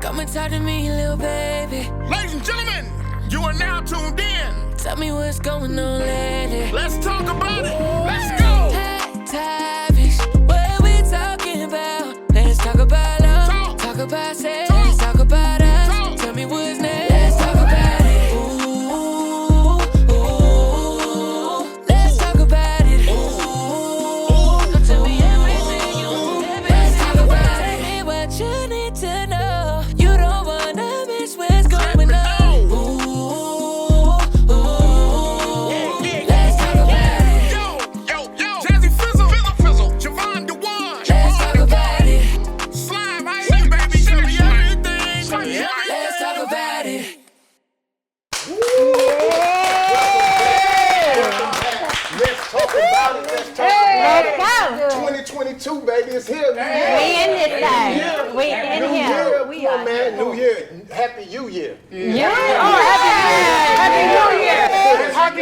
Come and talk to me, little baby. Ladies and gentlemen, you are now tuned in. Tell me what's going on lately. Let's talk about it. Let's go. Hey, Tavish, what we talking about? Let's talk about love. Talk about sex. Talk about us. Tell me what's next. Let's talk about it. Ooh, ooh. Let's talk about it. Ooh, tell me everything you want. Let's talk about it. Tell me what you need to know. You don't wanna miss what's going on. Ooh, ooh. Let's talk about it. Yo. Jazzy Fizzle. Jevon Dewan. Let's talk about it. Slime, I hear you, baby. Tell me everything. Tell me everything. Let's talk about it. Let's talk about it. Let's talk about it. 2022, baby, it's here. We in this thing. We in New here. year. We Come on, are. man. New Year. Happy New Year. Yeah. Oh, happy New Year. Happy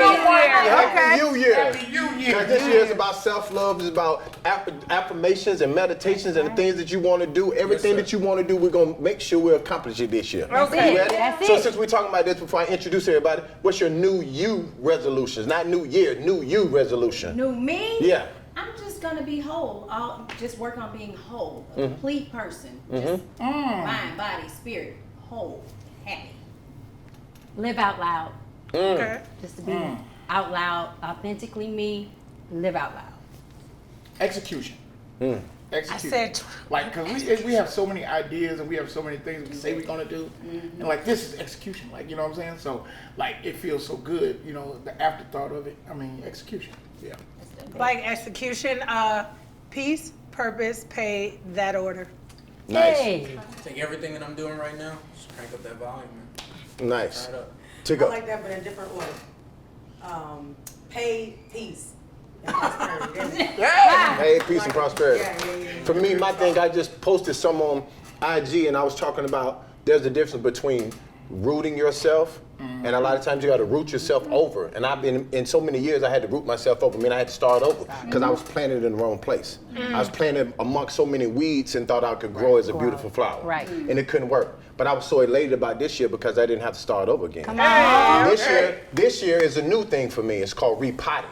New Year. Happy New Year. Because this year is about self-love, it's about affirmations and meditations and the things that you want to do. Everything that you want to do, we're going to make sure we accomplish it this year. Okay. You ready? That's So it. since we're talking about this, before I introduce everybody, what's your new you resolutions? Not new year, new you resolution. New me? Yeah. I'm just gonna be whole. I'll just work on being whole, a complete person. Just mind, body, spirit, whole, happy. Live out loud. Okay. Just to be out loud, authentically me, live out loud. Execution. Mm. Execution. I said like, cause we have so many ideas and we have so many things we say we're gonna do, and like this is execution. Like, you know what I'm saying? So like it feels so good. You know, the afterthought of it. I mean, execution. Yeah. Like execution, peace, purpose, pay, that order. Nice. Hey. Take everything that I'm doing right now, just crank up that volume, man. Nice. Turn it up. Tiko. I like that, but in a different order. Pay, peace, and prosperity. Hey, peace and prosperity. Yeah. For me, my thing, I just posted some on IG and I was talking about there's a difference between rooting yourself and a lot of times you got to root yourself over. And I've been, in so many years, I had to root myself over. I mean, I had to start over because I was planted in the wrong place. I was planted amongst so many weeds and thought I could grow as a beautiful flower. Right. And it couldn't work. But I was so elated about this year because I didn't have to start over again. Come on. This year is a new thing for me. It's called repotting.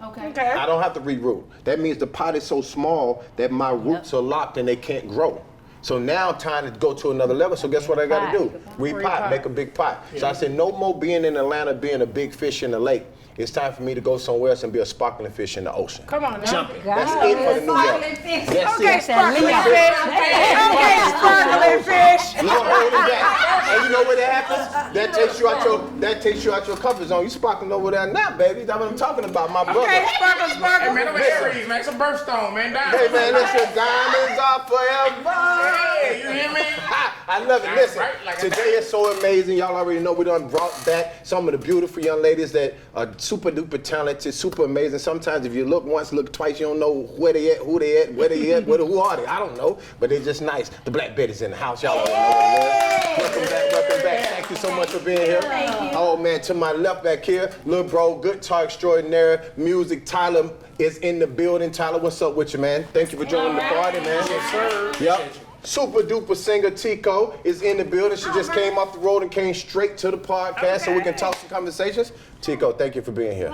okay. I don't have to reroot. That means the pot is so small that my roots are locked and they can't grow. So now time to go to another level. So guess what I got to do? Repot, make a big pot. So I said, no more being in Atlanta, being a big fish in the lake. It's time for me to go somewhere else and be a sparkling fish in the ocean. Come on now. Jumping. That's it for the New York. That's Okay, it. sparkling fish. Okay, sparkling fish. You don't hold it back. And you know what that happens? That takes you out your comfort zone. You sparkling over there now, baby. That's what I'm talking about, my brother. Okay, sparkle, Hey, sparkle. man, I'm an Aries, man. It's a birthstone, man. Hey man, listen, diamonds are forever. Hey, you hear me? I love it. Listen, Right, like today is so amazing. Y'all already know we done brought back some of the beautiful young ladies that are super duper talented, super amazing. Sometimes if you look once, look twice, you don't know where they at, who they at, where they at, who are they? I don't know, but they're just nice. The Black Betty's in the house. Y'all already know what it is. Welcome back. Thank you so much for being here. Oh man, to my left back here, little bro, guitar extraordinaire, music. Tyler is in the building. Tyler, what's up with you, man? Thank you for joining the party, man. Yes, sir. Yep. Super duper singer Tiko is in the building. She just came off the road and came straight to the podcast so we can talk some conversations. Tiko, thank you for being here.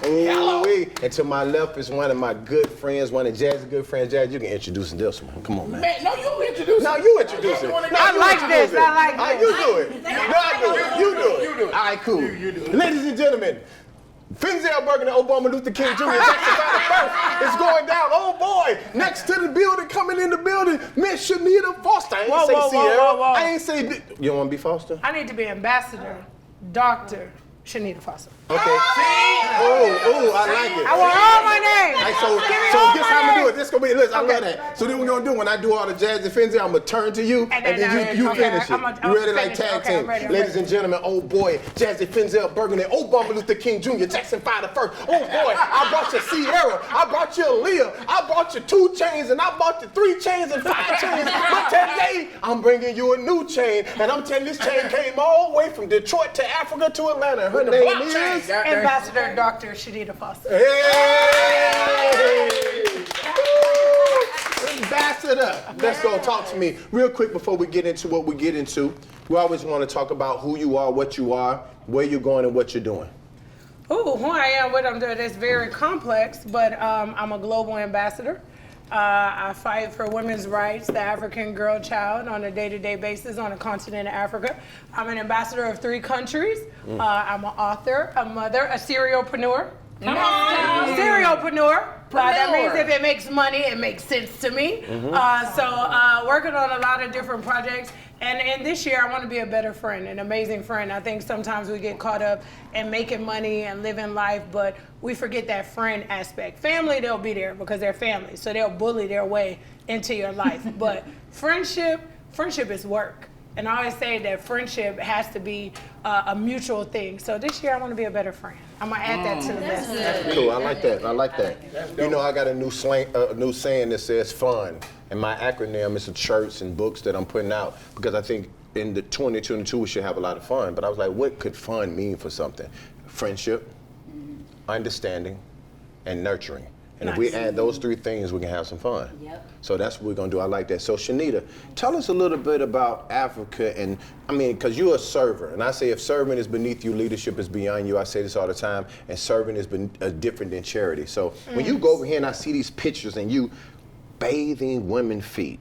Ooh-wee. And to my left is one of my good friends, one of Jazzy's good friends. Jazz, you can introduce this one. Come on, man. Man, no, you introduce No, it. you introduce it. No, I you like introduce this. it. I like All right, this. you do it. No, I do it. You do it. You do it. All right, cool. You do it. Ladies and gentlemen, Finzel Bergen and Obama Luther King Jr. Jackson first is going down. Oh boy, next to the building, coming in the building, Miss Chanita Foster. I ain't Whoa, say whoa, Sierra. whoa, whoa, whoa. I ain't say. You don't want to be Foster? I need to be ambassador, Dr. Chanita Foster. Okay. Oh, I like it. I want all my names. All right, so Give me so all guess my how I'm gonna do names. it. This gonna be listen. I Okay. love that. So then we're gonna do when I do all the Jazz and Finzel, I'm gonna turn to you and then you okay, finish it. I'm You ready like finish. tag Okay, I'm team? ready, I'm Ladies ready. and gentlemen, oh boy, Jazzy Finzel Bergen and Obama Luther King Jr. Jackson 5 the first. Oh boy, I brought you Sierra, I brought you Aaliyah, I brought you 2 chains and I bought you 3 chains and 5 chains. But today I'm bringing you a new chain, and I'm telling you this chain came all the way from Detroit to Africa to Atlanta. Her name is. Ambassador Dr. Chanita Foster. Hey! Woo! Ambassador, let's go talk to me real quick before we get into what we get into. We always want to talk about who you are, what you are, where you're going, and what you're doing. Ooh, who I am, what I'm doing, it's very complex, but I'm a global ambassador. I fight for women's rights, the African girl child, on a day-to-day basis on the continent of Africa. I'm an ambassador of 3 countries. I'm an author, a mother, a serialpreneur. Come on! Serialpreneur. That means if it makes money, it makes sense to me. So working on a lot of different projects. And this year, I want to be a better friend, an amazing friend. I think sometimes we get caught up in making money and living life, but we forget that friend aspect. Family, they'll be there because they're family, so they'll bully their way into your life. But friendship is work. And I always say that friendship has to be a mutual thing. So this year, I want to be a better friend. I'm going to add that to the list. That's cool. I like that. I like that. You know, I got a new saying that says fun. And my acronym is the shirts and books that I'm putting out because I think in the 2022 we should have a lot of fun. But I was like, what could fun mean for something? Friendship, understanding, and nurturing. And if we add those 3 things, we can have some fun. Yep. So that's what we're gonna do. I like that. So Chanita, tell us a little bit about Africa, and I mean, because you're a server, and I say if serving is beneath you, leadership is beyond you. I say this all the time, and serving is different than charity. So when you go over here and I see these pictures and you bathing women's feet,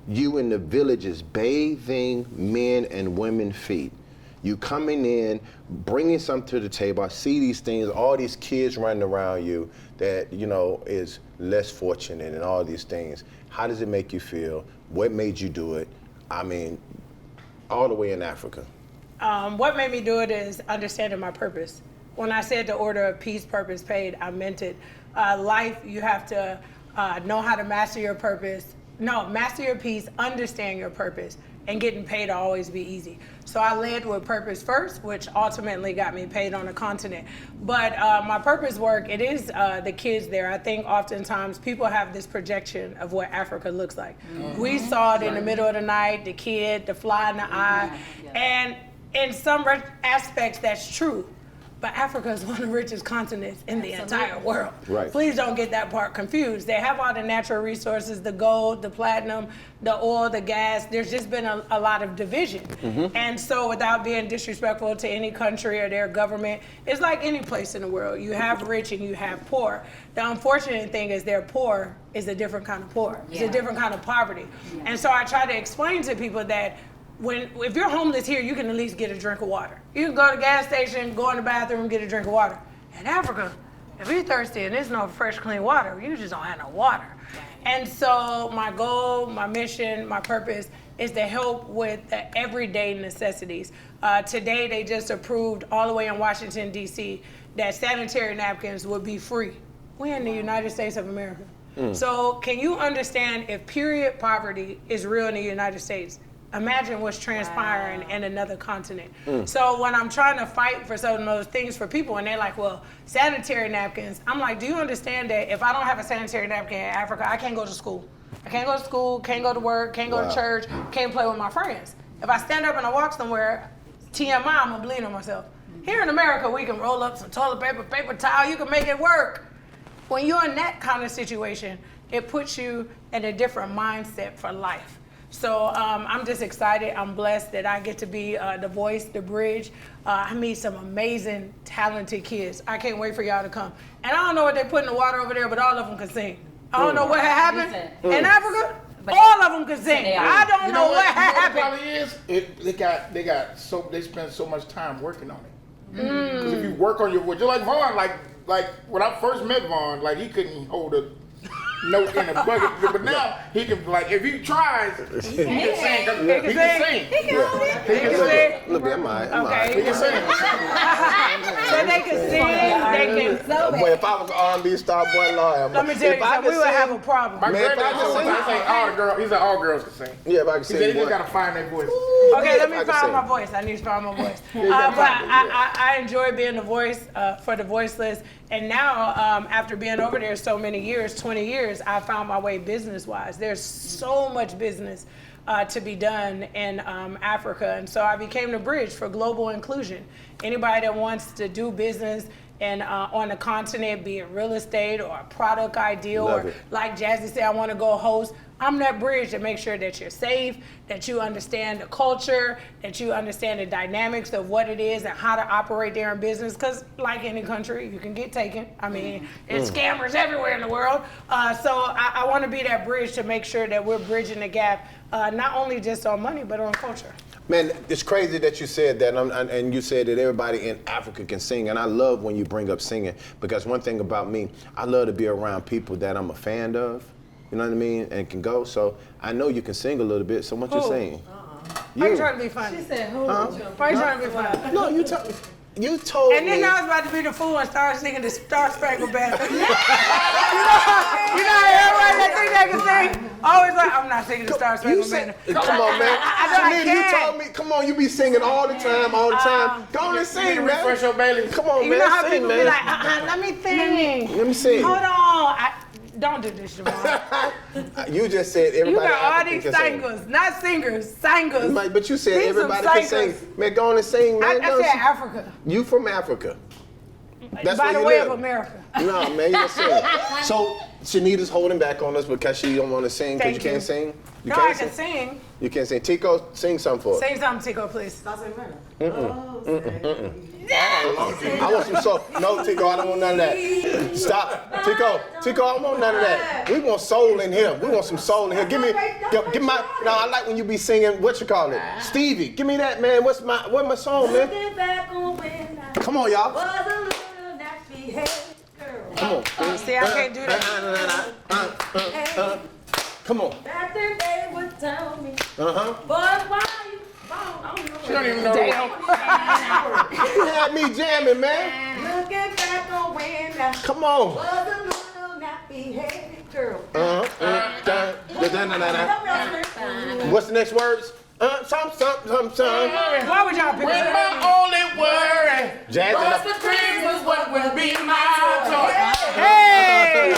you in the villages bathing men and women's feet. You coming in, bringing something to the table. I see these things, all these kids running around you that, you know, is less fortunate and all these things. How does it make you feel? What made you do it? I mean, all the way in Africa. What made me do it is understanding my purpose. When I said the order of peace, purpose, paid, I meant it. Life, you have to know how to master your purpose. No, master your peace, understand your purpose, and getting paid will always be easy. So I led with purpose first, which ultimately got me paid on the continent. But my purpose work, it is the kids there. I think oftentimes people have this projection of what Africa looks like. We saw it in the middle of the night, the kid, the fly in the eye, and in some aspects that's true. But Africa is one of the richest continents in the entire world. Right. Please don't get that part confused. They have all the natural resources, the gold, the platinum, the oil, the gas. There's just been a lot of division. And so without being disrespectful to any country or their government, it's like any place in the world. You have rich and you have poor. The unfortunate thing is their poor is a different kind of poor. It's a different kind of poverty. And so I try to explain to people that if you're homeless here, you can at least get a drink of water. You can go to the gas station, go in the bathroom, get a drink of water. In Africa, if you're thirsty and there's no fresh, clean water, you just don't have no water. And so my goal, my mission, my purpose is to help with the everyday necessities. Today, they just approved all the way in Washington, D.C., that sanitary napkins would be free. We're in the United States of America. So can you understand if period poverty is real in the United States? Imagine what's transpiring in another continent. So when I'm trying to fight for some of those things for people, and they're like, well, sanitary napkins, I'm like, do you understand that if I don't have a sanitary napkin in Africa, I can't go to school. I can't go to school, can't go to work, can't go to church, can't play with my friends. If I stand up and I walk somewhere, TMI, I'm gonna bleed on myself. Here in America, we can roll up some toilet paper, paper towel, you can make it work. When you're in that kind of situation, it puts you in a different mindset for life. So I'm just excited. I'm blessed that I get to be the voice, the bridge. I meet some amazing, talented kids. I can't wait for y'all to come. And I don't know what they put in the water over there, but all of them can sing. I don't know what happened in Africa. All of them can sing. I don't know what happened. The problem is, they spend so much time working on it. Because if you work on your voice, just like Vaughn, like when I first met Vaughn, like he couldn't hold a note in a bucket, but now he can, like, if he tries, he can sing. He can sing. He can sing. Look, I'm all right. He can sing. So they can sing, they can. Boy, if I was an R&B star, boy, Lord, Let me tell you something, we would have a problem. My Man, granddad told me, I say all the girls, he said all girls can sing. Yeah, if I could He sing, said they boy. just gotta find their voice. Okay, let me I can find sing. my voice. I need to find my voice. But I enjoy being the voice for the voiceless. And now, after being over there so many years, 20 years, I found my way business-wise. There's so much business to be done in Africa. And so I became the bridge for global inclusion. Anybody that wants to do business and on the continent, be it real estate or a product idea, Love or it. like Jazzy said, I want to go host. I'm that bridge to make sure that you're safe, that you understand the culture, that you understand the dynamics of what it is and how to operate there in business. Because like any country, you can get taken. I mean, there's scammers everywhere in the world. So I want to be that bridge to make sure that we're bridging the gap, not only just on money, but on culture. Man, it's crazy that you said that, and you said that everybody in Africa can sing, and I love when you bring up singing, because one thing about me, I love to be around people that I'm a fan of, you know what I mean, and can go, so I know you can sing a little bit, so why don't you sing? Why you trying to be funny? She said, who? Why you trying to be funny? No, you told me. And then I was about to be the fool and start singing the Star Spangled Banner. you know everybody that think they can sing? Always like, I'm not singing the Star Spangled Banner. Come on, man. I Chanita, you told me, come on, you be singing all the time. Go on and sing, man. Refresh your Bailey. Come on, You man, know how sing, people man. be like, let me sing. Let me sing. Hold on. Don't do this, Javon. You just said You everybody in got all Africa these can sing. singers, not singers, singers. But you said Sing some everybody can sing. singers. Man, go on and sing, man. I Go said on. Africa. You from Africa. That's By where the you way live. of America. No, man, you just sing. So Chanita's holding back on us because she don't want to sing because you Thank you. can't sing. You No, can't I can sing. You can't sing. Tico, sing something for us. Sing something, Tiko, please. I want some soul. No, Tico, I don't want none of that. Stop. Tico, I don't want none of that. We want soul in here. We want some soul in here. Give my, no, I like when you be singing, what you call it? Stevie, give me that, man. What's my song, man? Come on, y'all. Come on. See, I can't do that. Come on. Back then they would tell me, Uh-huh. but why you phone? I don't know. She don't even know. You had me jamming, man. Looking back on when I Come on. was a little nappy-headed girl. What's the next words? Some. Why would y'all pick When this? my only worry Jazz was and the Christmas, what would be my choice? Hey!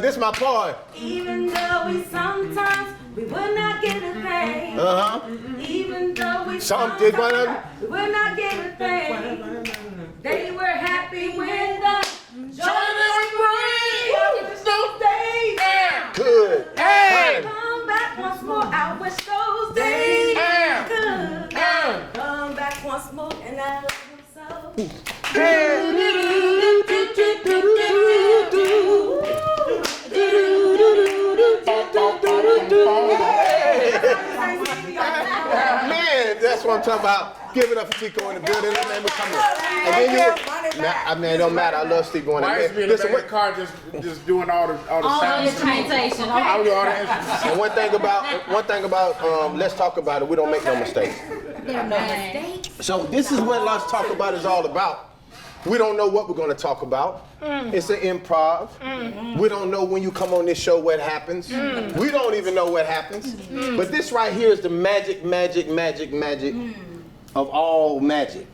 this my part. Even though we sometimes we would not get a thing. Uh-huh. Even though we Some did one of them. sometimes we would not get a thing. They were happy when the Johnny was free. those days. Good. Hey! Come back once more. I wish those days could come back once more, and I love them so. Man, that's what I'm talking about. Give it up for Tico in the building. Man, we come here. And then you, man, it don't matter. I love Steve on Why used to be in the Listen, back of the car just doing all the sounds. Instrumentation. I would do all the instruments. and one thing about let's talk about it. We don't make no mistakes. So this is what Let's Talk About is all about. We don't know what we're going to talk about. It's an improv. We don't know when you come on this show what happens. We don't even know what happens. But this right here is the magic of all magic.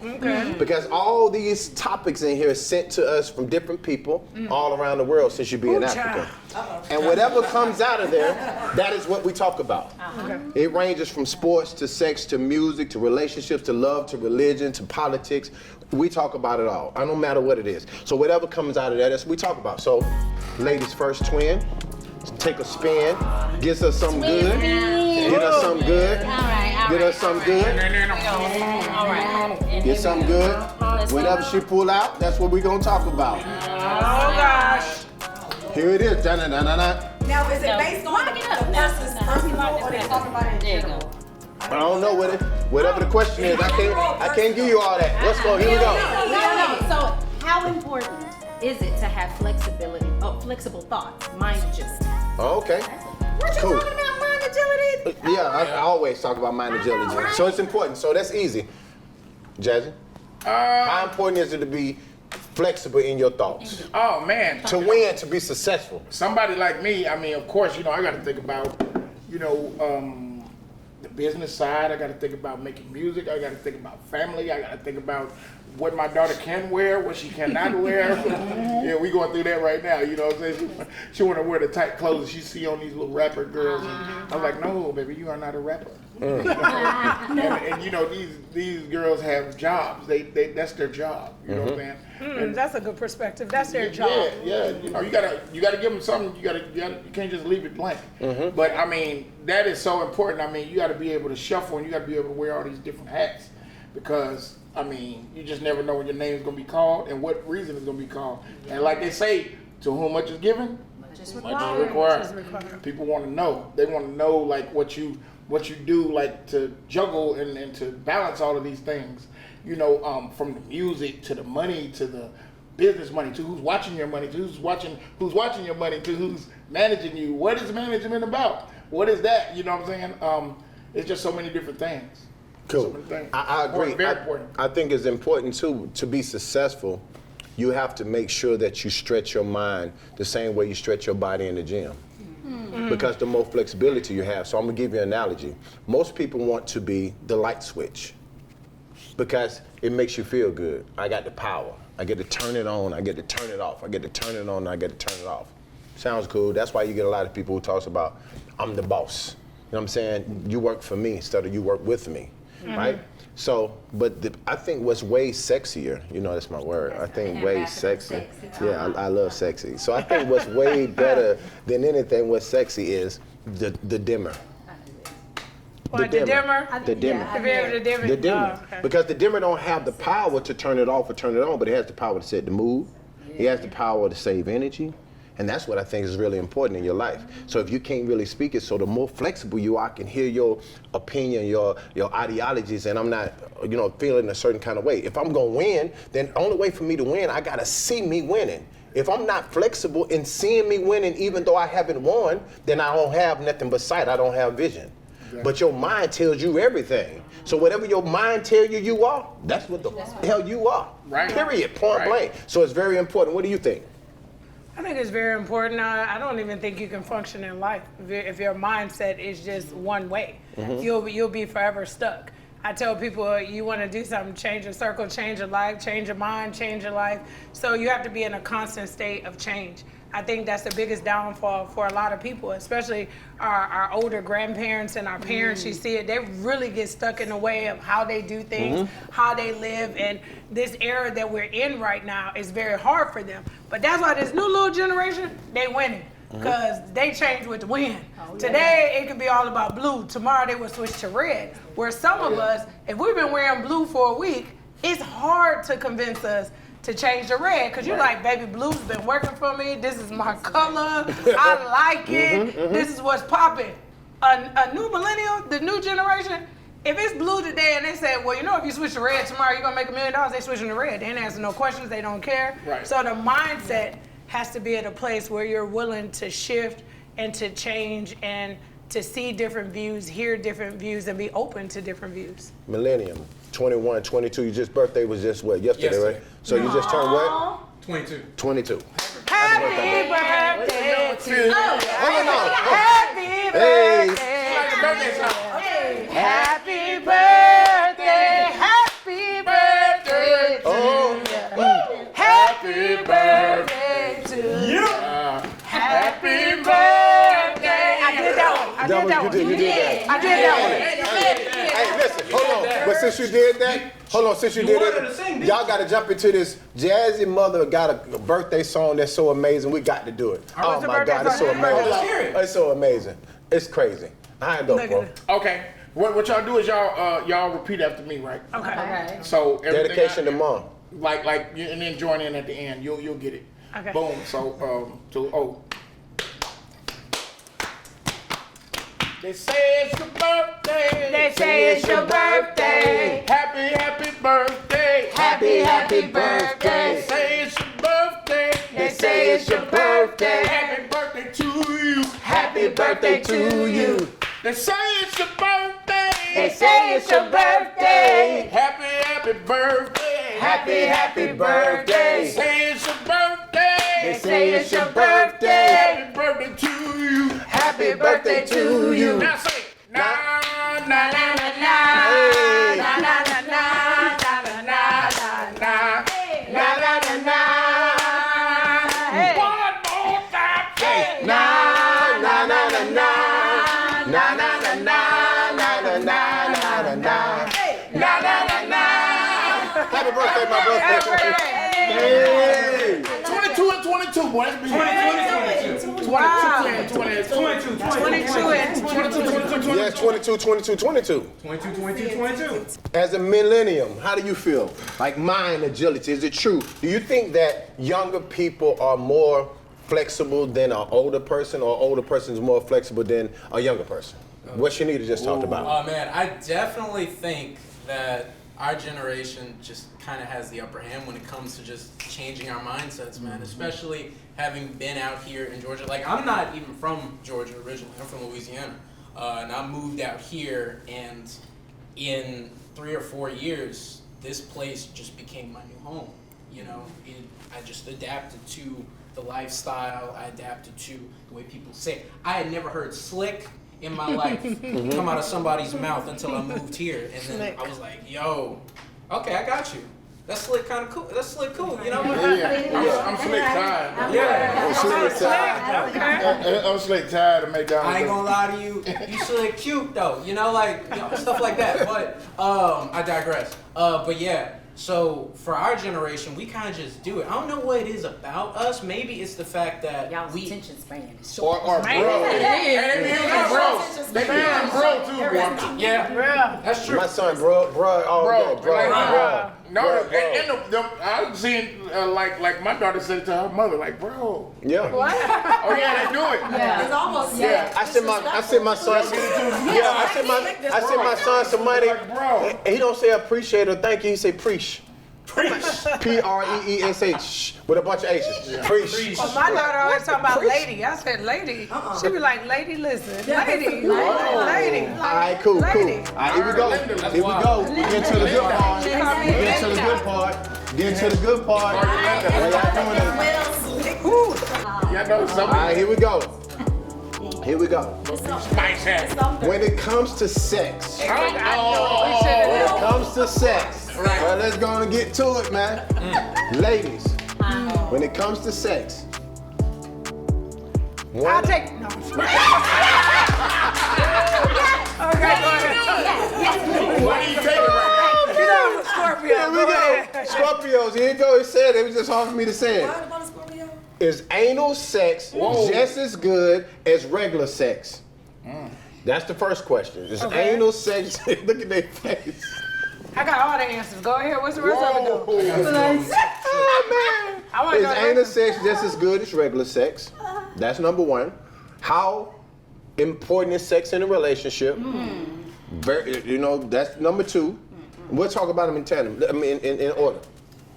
Because all these topics in here are sent to us from different people all around the world since you be in Africa. And whatever comes out of there, that is what we talk about. It ranges from sports to sex to music to relationships to love to religion to politics. We talk about it all. I don't matter what it is. So whatever comes out of that, that's what we talk about. So ladies first, twin, take a spin, get us something good. Get us something good. Get us something good. Get something good. Whatever she pull out, that's what we're gonna talk about. Oh gosh. Here it is. Da-na-na-na-na. Now, is it based on the person's personal or they talking about it in general? I don't know whatever the question is. I can't give you all that. Let's go. Here we go. So, how important is it to have flexible thoughts, mind agility? Okay. What you Cool. talking about, mind agility? Yeah, I always talk about mind agility. right? So it's important. So that's easy. Jazzy, how important is it to be flexible in your thoughts? Oh man, To win, to be successful. somebody like me, I mean, of course, I got to think about, the business side. I got to think about making music. I got to think about family. I got to think about what my daughter can wear, what she cannot wear. Yeah, we going through that right now. You know what I'm saying? She want to wear the tight clothes she see on these little rapper girls. And I'm like, no, baby, you are not a rapper. And you know, these girls have jobs. They that's their job. You know what I'm saying? And That's a good perspective. That's their job. yeah. You know, you gotta give them something. You can't just leave it blank. But I mean, that is so important. I mean, you got to be able to shuffle and you got to be able to wear all these different hats because I mean, you just never know when your name is gonna be called and what reason it's gonna be called. And like they say, to whom much is given, much is required. People want to know. They want to know like what you do like to juggle and to balance all of these things. You know, from the music to the money to the business money to who's watching your money to who's watching your money to who's managing you. What is management about? What is that? You know what I'm saying? It's just so many different things. Cool. So many things. I agree. Very important. I think it's important too to be successful. You have to make sure that you stretch your mind the same way you stretch your body in the gym. Because the more flexibility you have. So I'm gonna give you an analogy. Most people want to be the light switch because it makes you feel good. I got the power. I get to turn it on. I get to turn it off. I get to turn it on. I get to turn it off. Sounds cool. That's why you get a lot of people who talks about I'm the boss. You know what I'm saying? You work for me instead of you work with me, right? So, but I think what's way sexier, you know, that's my word. I think way sexy. Yeah, I love sexy. So I think what's way better than anything what's sexy is the dimmer. What, the dimmer? The dimmer. To be able to dim it? The dimmer. Oh, okay. Because the dimmer don't have the power to turn it off or turn it on, but it has the power to set the mood. It has the power to save energy. And that's what I think is really important in your life. So if you can't really speak it, so the more flexible you are, I can hear your opinion, your ideologies, and I'm not, you know, feeling a certain kind of way. If I'm gonna win, then the only way for me to win, I gotta see me winning. If I'm not flexible in seeing me winning, even though I haven't won, then I don't have nothing but sight, I don't have vision. Exactly. But your mind tells you everything. So whatever your mind tells you are, that's what the hell you are. Right. Period, point blank. So it's very important. What do you think? I think it's very important. I don't even think you can function in life if your mindset is just one way. You'll be forever stuck. I tell people, you want to do something, change your circle, change your life, change your mind, change your life. So you have to be in a constant state of change. I think that's the biggest downfall for a lot of people, especially our older grandparents and our parents. You see it, they really get stuck in the way of how they do things, how they live, and this era that we're in right now is very hard for them. But that's why this new little generation, they winning, because they change with the wind. Today, it could be all about blue. Tomorrow, they will switch to red. Where some of us, if we've been wearing blue for a week, it's hard to convince us to change the red, because you're like, baby, blue's been working for me. This is my color. I like it. This is what's popping. A new millennial, the new generation, if it's blue today and they say, well, you know, if you switch to red tomorrow, you're going to make $1 million, they switching to red. They ain't answer no questions. They don't care. Right. So the mindset has to be at a place where you're willing to shift and to change and to see different views, hear different views, and be open to different views. Millennium, 21, 22. Your birthday was just what, yesterday, right? So you just turned what? 22. 22. Happy birthday to you. Hold on. Happy birthday. Happy birthday. Happy birthday to you. Happy birthday to you. Happy birthday. I did that one. I did that one. You did that. I did that one. Hey, listen, hold on. But since you did that, y'all got to jump into this. Jazzy mother got a birthday song that's so amazing. We got to do it. Oh my God, it's so amazing. It's so amazing. It's crazy. I go, bro. Okay. What y'all do is y'all repeat after me, right? Okay. So Dedication to mom. Like, and then join in at the end. You'll get it. Okay. Boom. So They say it's your birthday. They say it's your birthday. Happy birthday. Happy birthday. They say it's your birthday. They say it's your birthday. Happy birthday to you. Happy birthday to you. They say it's your birthday. They say it's your birthday. Happy birthday. Happy birthday. They say it's your birthday. They say it's your birthday. Happy birthday to you. Happy birthday to you. Now say, na na na Na na na na na na na na na na na. Na na na na na na na na na na. Na na na na. Happy birthday, my brother. Hey. 22 and 22, boy. That's big. 22. Yes, 22, 22, 22. 22. As a millennium, how do you feel? Like mind agility, is it true? Do you think that younger people are more flexible than an older person, or older person is more flexible than a younger person? What Chanita just talked about. Oh man, I definitely think that our generation just kind of has the upper hand when it comes to just changing our mindsets, man. Especially having been out here in Georgia. Like, I'm not even from Georgia originally. I'm from Louisiana, and I moved out here. And in 3 or 4 years, this place just became my new home. You know, I just adapted to the lifestyle. I adapted to the way people say it. I had never heard slick in my life come out of somebody's mouth until I moved here, and then I was like, yo, okay, I got you. That's slick kind of cool. That's slick cool, you know? Yeah. I'm slick tired. Yeah. I'm slick tired. I'm slick tired of McDonald's. I ain't gonna lie to you. You slick cute though, you know, like stuff like that. But I digress. But yeah. So for our generation, we kind of just do it. I don't know what it is about us. Maybe it's the fact that Y'all's we attention span is short. Or bro. They become bro too, boy. Yeah, that's true. My son, bro, all day, bro. No, and I've seen like my daughter said to her mother, like, bro. Yeah. What? Oh yeah, they do it. Yeah. It's almost Yeah. I sent my son. Yeah, I sent my son some money. Like, bro. He don't say appreciate or thank you. He say preach. Preesh with a bunch of H's. Preach. Well, my daughter always talking about lady. I said lady. She be like, lady, listen. Lady. Lady. All right, cool. All right, here we go. We get to the good part. Get to the good part. What y'all doing? Yeah, no, All right, here we go. Spice hat. When it comes to sex, well, let's go and get to it, man. Ladies, when it comes to sex, I'll take. No. Okay, go ahead. What are you taking right You know I'm a Scorpio. here we go. Scorpios, here you go. It said it was just hard for me to say it. Is anal sex just as good as regular sex? That's the first question. Is anal sex? Look at their face. I got all the answers. Go ahead. What's the rest of it do? Oh man! I want to Is know. anal sex just as good as regular sex? That's number one. How important is sex in a relationship? Very, that's number two. We'll talk about them in tandem. I mean, in order.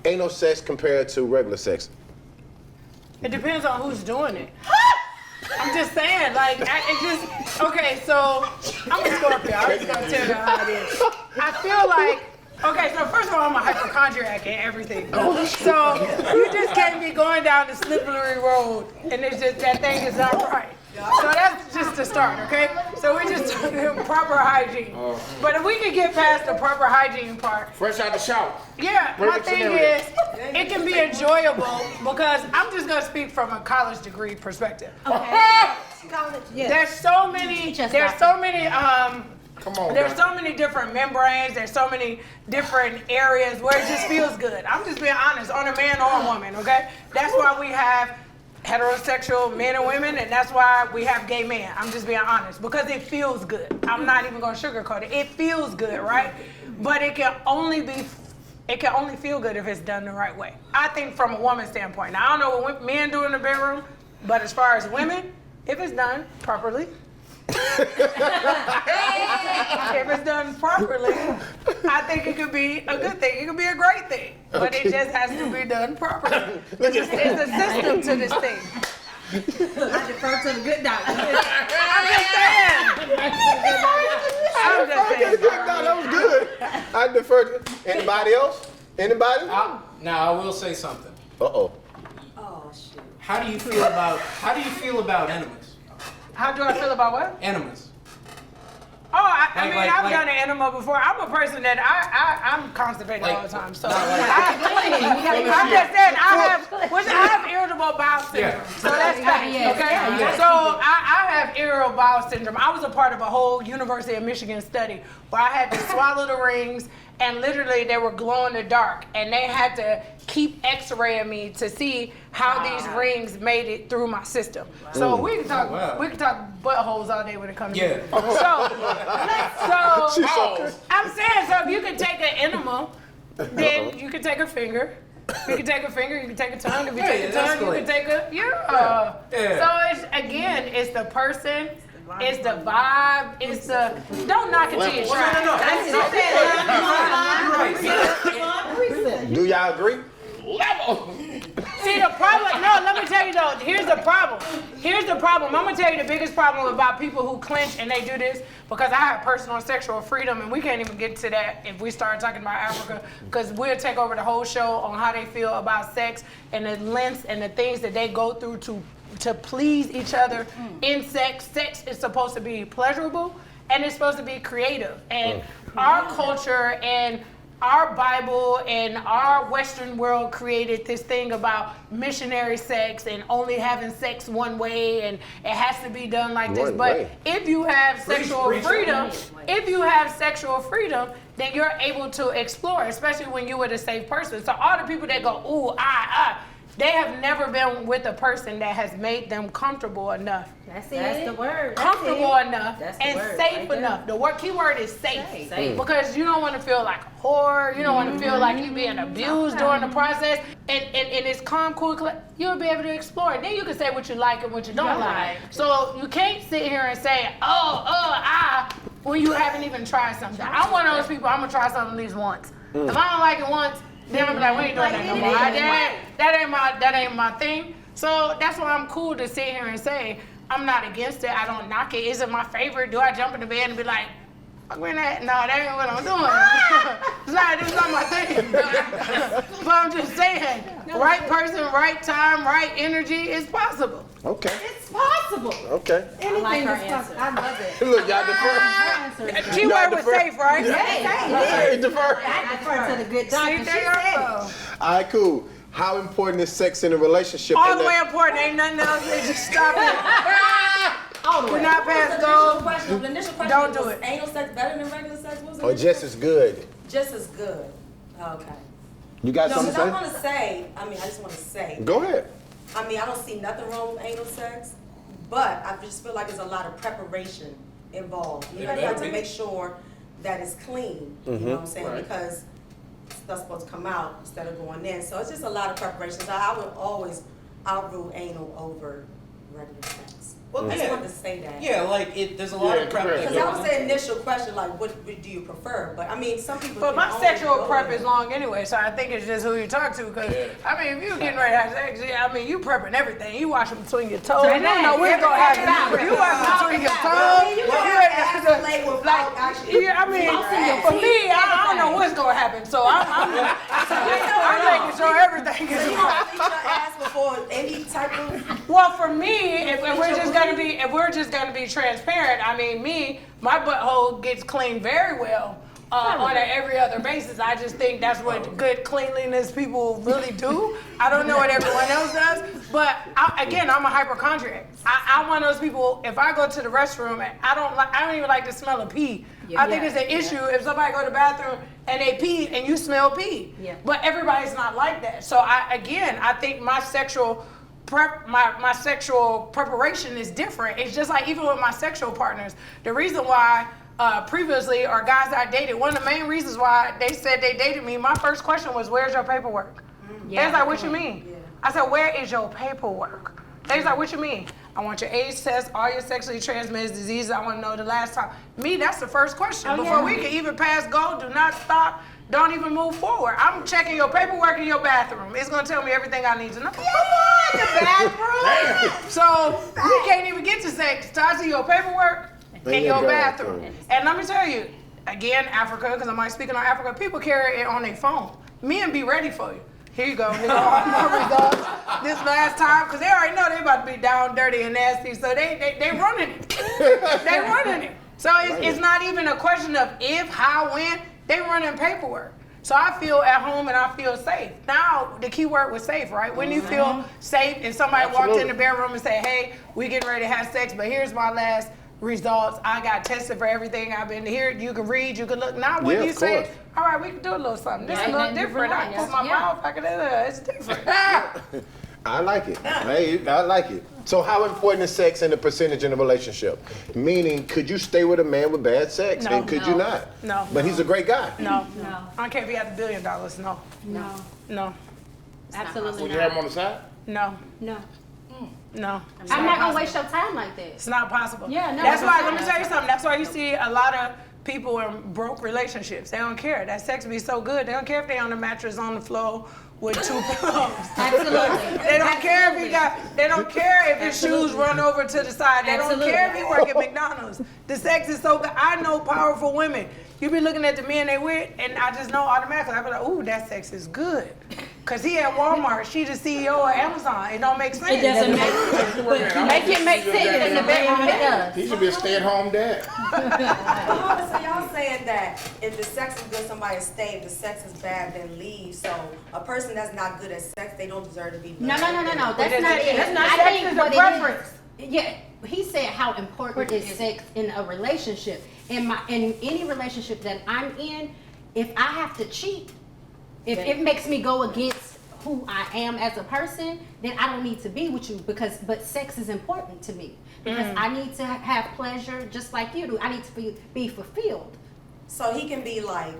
Anal sex compared to regular sex. It depends on who's doing it. I'm just saying, like, okay, so I'm a Scorpio. I'm just gonna tell you how it is. I feel like, okay, so first of all, I'm a hypochondriac and everything. So you just can't be going down the slippery road and it's just, that thing is not right. So that's just the start, okay? So we're just talking proper hygiene. But if we can get past the proper hygiene part, Fresh out the shower. yeah, my thing is, it can be enjoyable because I'm just gonna speak from a college degree perspective. Okay. College, yes. There's so many, Come on, there's Doc. so many different membranes, there's so many different areas where it just feels good. I'm just being honest, on a man or a woman, okay? That's why we have heterosexual men and women, and that's why we have gay men. I'm just being honest, because it feels good. I'm not even gonna sugarcoat it. It feels good, right? But it can only feel good if it's done the right way. I think from a woman's standpoint. Now, I don't know what men do in the bedroom, but as far as women, if it's done properly, if it's done properly, I think it could be a good thing. It could be a great thing. But it just has to be done properly. It's a system to this thing. I defer to the good doctor. I'm just saying. I'm just saying. That was good. I defer to anybody else? Anybody? Now I will say something. Uh-oh. Oh shit. How do you feel about enemas? How do I feel about what? Enemas. Oh, I mean, I've done an enema before. I'm a person that I'm constipated all the time. So I'm just saying I have irritable bowel syndrome. So that's facts, okay? So I have irritable bowel syndrome. I was a part of a whole University of Michigan study where I had to swallow the rings, and literally they were glow in the dark, and they had to keep x-raying me to see how these rings made it through my system. So we can talk buttholes all day when it comes to it. So I'm saying, so if you can take an enema, then you can take a finger. You can take a finger, you can take a tongue. If you take a tongue, you can take a So it's the person. It's the vibe. It's the don't knock it till you try. Do y'all agree? See the problem? No, let me tell you though. Here's the problem. I'm gonna tell you the biggest problem about people who clinch and they do this, because I have personal sexual freedom, and we can't even get to that if we start talking about Africa, because we'll take over the whole show on how they feel about sex and the lengths and the things that they go through to please each other in sex. Sex is supposed to be pleasurable and it's supposed to be creative. And our culture and our Bible and our Western world created this thing about missionary sex and only having sex one way, and it has to be done like this. But if you have sexual freedom, then you're able to explore, especially when you're with a safe person. So all the people that go, ooh, they have never been with a person that has made them comfortable enough. That's the word. Comfortable enough and safe enough. The key word is safe. Because you don't want to feel like a whore. You don't want to feel like you're being abused during the process. And it's calm, cool, you'll be able to explore it. Then you can say what you like and what you don't like. So you can't sit here and say, when you haven't even tried something. I'm one of those people, I'm going to try something at least once. If I don't like it once, then I'm like, we ain't doing that no more. That ain't my thing. So that's why I'm cool to sit here and say, I'm not against it. I don't knock it. Is it my favorite? Do I jump in the bed and be like, fuck with that? No, that ain't what I'm doing. It's not my thing. But I'm just saying, right person, right time, right energy is possible. Okay. It's possible. Okay. Anything is possible. I love it. Look, y'all defer. Keyword was safe, right? Hey, defer. I defer to the good doctor. She said it. All right, cool. How important is sex in a relationship? All the way important. Ain't nothing else. Just stop it. Do not pass go. The initial question Don't do was it. anal sex better than regular sex? What was the Or initial just as good? Just as good. Okay. You got something to say? I just want to say. Go ahead. I mean, I don't see nothing wrong with anal sex, but I just feel like there's a lot of preparation involved. You have to make sure that it's clean, you know what I'm saying? Because stuff's supposed to come out instead of going in. So it's just a lot of preparation. So I would always outrule anal over regular sex. Well, I just wanted to say that. Yeah, like there's a lot of prep. Because that was the initial question, like, what do you prefer? But I mean, some people. But can my only sexual go prep there. is long anyway, so I think it's just who you talk to. Because I mean, if you getting ready to have sex, you prepping everything. You washing between your toes. You don't know what's gonna happen. You washing between your toes. For me, I don't know what's gonna happen. So I'm making sure everything is. So you don't clean your ass before any type of. Well, for me, if we're just gonna be transparent, I mean, my butthole gets cleaned very well on an every other basis. I just think that's what good cleanliness people really do. I don't know what everyone else does, but I'm a hypochondriac. I'm one of those people. If I go to the restroom, I don't even like the smell of pee. I think it's an issue if somebody go to the bathroom and they pee and you smell pee. Yeah. But everybody's not like that. So I think my sexual preparation is different. It's just like even with my sexual partners, the reason why previously or guys that I dated, one of the main reasons why they said they dated me, my first question was, where's your paperwork? They was like, what you mean? Yeah. I said, where is your paperwork? They was like, what you mean? I want your age test, all your sexually transmitted diseases. I want to know the last time. Me, that's the first question. Before we can even pass go, do not stop. Don't even move forward. I'm checking your paperwork in your bathroom. It's gonna tell me everything I need to know. Come on, the bathroom. So we can't even get to sex. Start to your paperwork in your bathroom. And let me tell you, again, Africa, because I'm like speaking on Africa, people carry it on their phone. Men be ready for you. Here you go. Here go all my results. This last time, because they already know they about to be down, dirty, and nasty. So they running it. They running it. So it's not even a question of if, how, when. They running paperwork. So I feel at home and I feel safe. Now, the key word was safe, right? When you feel safe and somebody walked in the bedroom and said, hey, we getting ready to have sex, but here's my last results. I got tested for everything. I've been here. You can read, you can look. Now when you say, all right, we can do a little something. This is a little different. I put my mouth back in there. It's different. I like it. Hey, I like it. So how important is sex in the percentage in a relationship? Meaning, could you stay with a man with bad sex? No. And could you not? No. But he's a great guy. No. No. I don't care if he had $1 billion. No. No. No. Absolutely Would you not. have him on the side? No. No. No. I'm not gonna waste your time like that. It's not possible. Yeah, no, That's it's why, not. let me tell you something. That's why you see a lot of people in broke relationships. They don't care. That sex be so good. They don't care if they on the mattress on the floor with 2 pillows. Absolutely. They don't care if he got, they don't care if his shoes run over to the side. They don't care if he work at McDonald's. The sex is so good. I know powerful women. You be looking at the men they with, and I just know automatically. I be like, ooh, that sex is good. Cause he at Walmart, she the CEO of Amazon. It don't make sense. It doesn't make sense. But make it make sense in the bedroom. It does. He should be a stay-at-home dad. So y'all saying that if the sex is good, somebody stay. If the sex is bad, then leave. So a person that's not good at sex, they don't deserve to be. No. That's not it. That's not I sex, think it's a what preference. it is. Yeah, he said how important is sex in a relationship. In any relationship that I'm in, if I have to cheat, if it makes me go against who I am as a person, then I don't need to be with you but sex is important to me because I need to have pleasure just like you do. I need to be fulfilled. So he can be like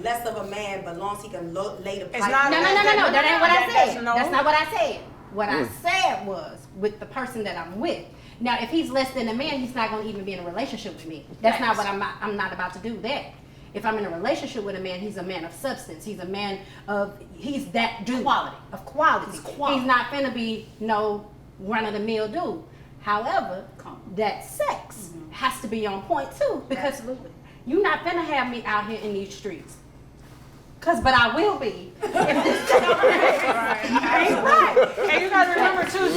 less of a man, but long as he can lay the pipe. It's not- No. That ain't what I said. No. That's not what I said. What I said was with the person that I'm with. Now, if he's less than a man, he's not going to even be in a relationship with me. That's not what I'm not about to do that. If I'm in a relationship with a man, he's a man of substance. He's a man he's that dude. Of quality. He's not finna be no run-of-the-mill dude. However, that sex has to be on point too, because you're not finna have me out here in these streets. But I will be. And you gotta remember too,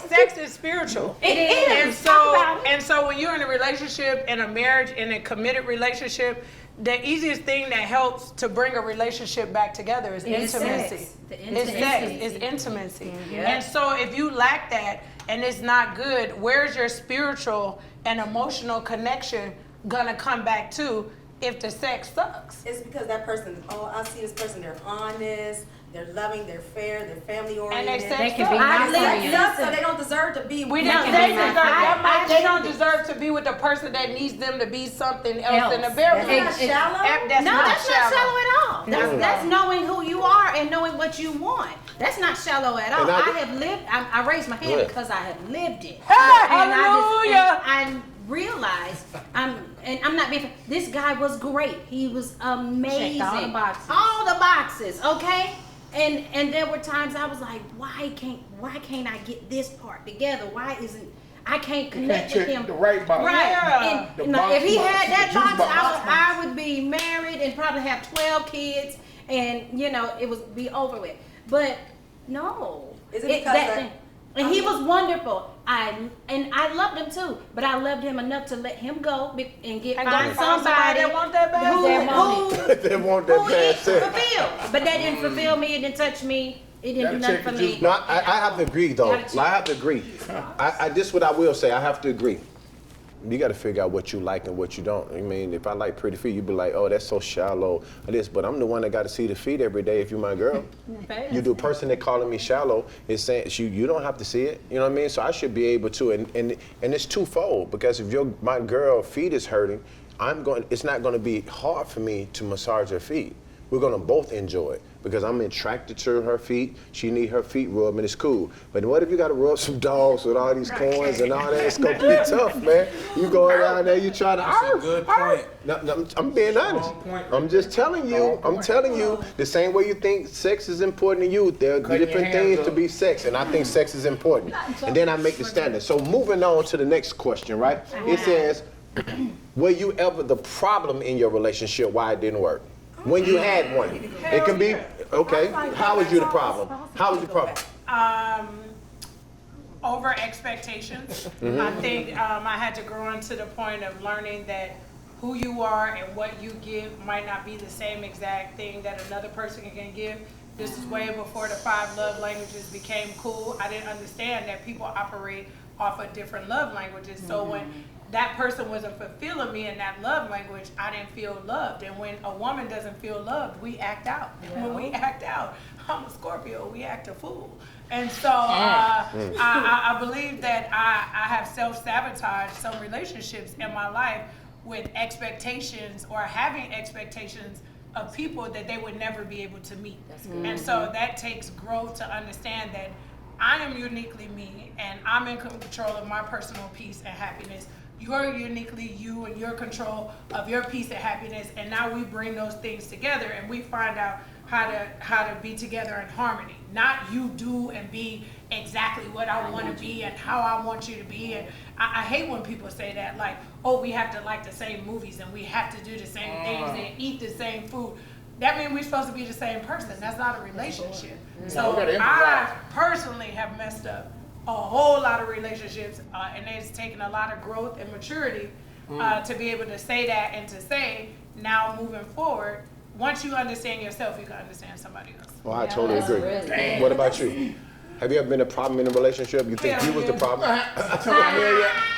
sex is spiritual. It is. And so when you're in a relationship, in a marriage, in a committed relationship, the easiest thing that helps to bring a relationship back together is intimacy. It's sex. It's intimacy. And so if you lack that and it's not good, where's your spiritual and emotional connection gonna come back to if the sex sucks? It's because that person, I see this person, they're honest, they're loving, they're fair, they're family oriented. And They can be nice. So they don't deserve to be We with don't you. they don't deserve to be with the person that needs them to be something else in the bedroom. That's not shallow? That's That's not shallow at all. That's knowing who you are and knowing what you want. That's not shallow at all. And I have lived, I raised my hand because I have lived it. Hallelujah. I realized, I'm not being, this guy was great. He was amazing. Checked all the boxes. All the boxes, okay? And there were times I was like, why can't I get this part together? Why isn't I can't connect with him? The right box. Right. Yeah. And The now, if he box, had that the juice box, box. I would be married and probably have 12 kids, and it would be over with. But no. Is it because and he was wonderful. I loved him too, but I loved him enough to let him go and find somebody that want that bad who They want that bad it sex. fulfilled. But that didn't fulfill me. It didn't touch me. It didn't do Gotta nothing for check the me. juice No, I have to agree though. Gotta check. I have to agree. This is what I will say. I have to agree. You got to figure out what you like and what you don't. I mean, if I like pretty feet, you'd be like, oh, that's so shallow. Or this, but I'm the one that got to see the feet every day. If you're my girl, you the person that calling me shallow is saying you don't have to see it. You know what I mean? So I should be able to, and it's twofold because if my girl feet is hurting, it's not going to be hard for me to massage her feet. We're going to both enjoy it because I'm attracted to her feet. She need her feet rubbed and it's cool. But what if you got to rub some dogs with all these coins and all that? It's going to be tough, man. You going down there, you try to. That's a good point. No, I'm being honest. point. I'm just telling you. I'm telling you. The same way you think sex is important to you, there are Cut your different hands things up. to be sex, and I think sex is important. And then I make the standard. So moving on to the next question, right? It says, were you ever the problem in your relationship? Why it didn't work? When you had one, it can be okay. How was you the problem? How was the problem? over expectations. I think I had to grow into the point of learning that who you are and what you give might not be the same exact thing that another person can give. This is way before the 5 love languages became cool. I didn't understand that people operate off of different love languages. So when that person wasn't fulfilling me in that love language, I didn't feel loved. And when a woman doesn't feel loved, we act out. When we act out, I'm a Scorpio, we act a fool. And so I believe that I have self-sabotaged some relationships in my life with expectations or having expectations of people that they would never be able to meet. And so that takes growth to understand that I am uniquely me and I'm in control of my personal peace and happiness. You're uniquely you and your control of your peace and happiness, and now we bring those things together and we find out how to be together in harmony. Not you do and be exactly what I want to be and how I want you to be. And I hate when people say that, like, oh, we have to like the same movies and we have to do the same things and eat the same food. That means we're supposed to be the same person. That's not a relationship. So I personally have messed up a whole lot of relationships, and it's taken a lot of growth and maturity to be able to say that and to say, now moving forward, once you understand yourself, you can understand somebody else. Well, I totally agree. What about you? Have you ever been a problem in a relationship? You think you was the problem?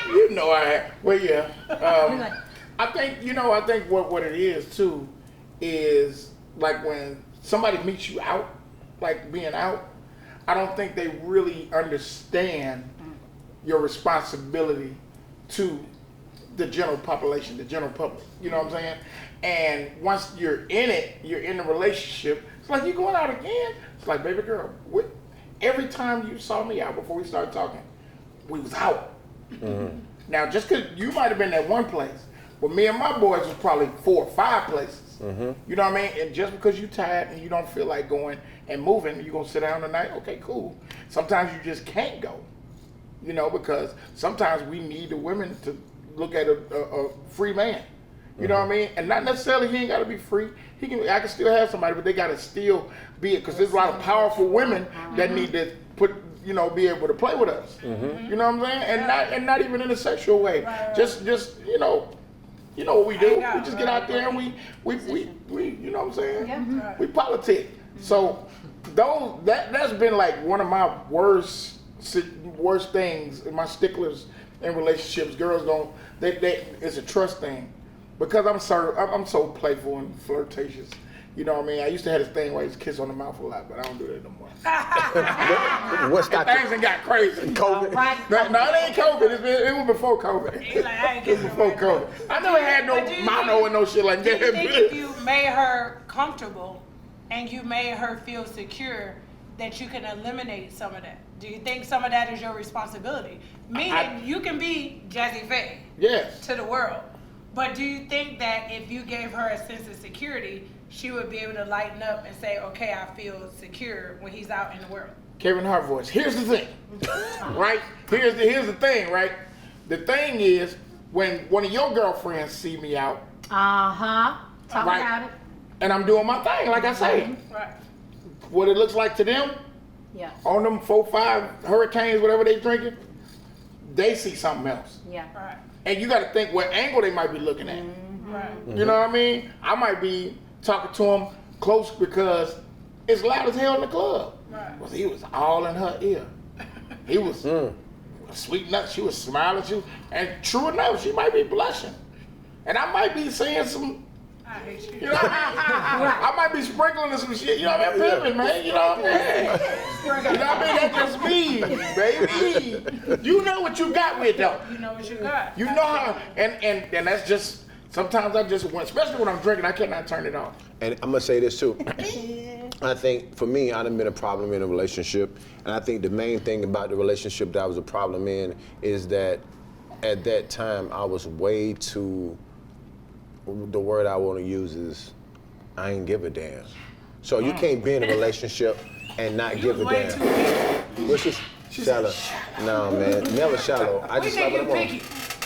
You know I have. Well, yeah. I think what it is too is like when somebody meets you out, like being out, I don't think they really understand your responsibility to the general population, the general public. You know what I'm saying? And once you're in it, you're in the relationship, it's like, you going out again? It's like, baby girl, every time you saw me out before we started talking, we was out. Now, just because you might have been at one place, but me and my boys was probably 4 or 5 places. You know what I mean? And just because you tired and you don't feel like going and moving, you gonna sit down tonight? Okay, cool. Sometimes you just can't go, you know, because sometimes we need the women to look at a free man. You know what I mean? And not necessarily he ain't got to be free. I can still have somebody, but they got to still be it, because there's a lot of powerful women that need to be able to play with us. You know what I'm saying? And not even in a sexual way. Just you know what we do. We just get out there and we you know what I'm saying? We politic. So that's been like one of my worst things, my sticklers in relationships. Girls don't. It's a trust thing. Because I'm so playful and flirtatious, you know what I mean? I used to have this thing where I used to kiss on the mouth a lot, but I don't do that no more. What's that? Things ain't got crazy. COVID? No, it ain't COVID. It was before COVID. It was before COVID. I never had no mono and no shit like that. Do you think if you made her comfortable and you made her feel secure, that you can eliminate some of that? Do you think some of that is your responsibility? Meaning you can be Jazzy Faye to the world. But do you think that if you gave her a sense of security, she would be able to lighten up and say, okay, I feel secure when he's out in the world? Kevin Hart voice. Here's the thing, right? Here's the thing, right? The thing is, when one of your girlfriends see me out, talk about it, and I'm doing my thing, like I say, what it looks like to them, on them 4, 5 hurricanes, whatever they drinking, they see something else. And you got to think what angle they might be looking at. You know what I mean? I might be talking to them close because it's loud as hell in the club. Well, he was all in her ear. He was sweet nut. She was smiling. And true enough, she might be blushing. And I might be saying some, you know, I might be sprinkling some shit. You know what I mean? Pimping, man. You know what I mean? You know what I mean? That's just me, baby. You know what you got with though. You know what you got. You know how, and that's just, sometimes I just want, especially when I'm drinking, I cannot turn it off. And I'm gonna say this too. I think for me, I done been a problem in a relationship, and I think the main thing about the relationship that I was a problem in is that at that time I was way too, the word I want to use is, I ain't give a damn. So you can't be in a relationship and not give a damn. What's this? Shallow. No, man, never shallow. I just like what I'm on.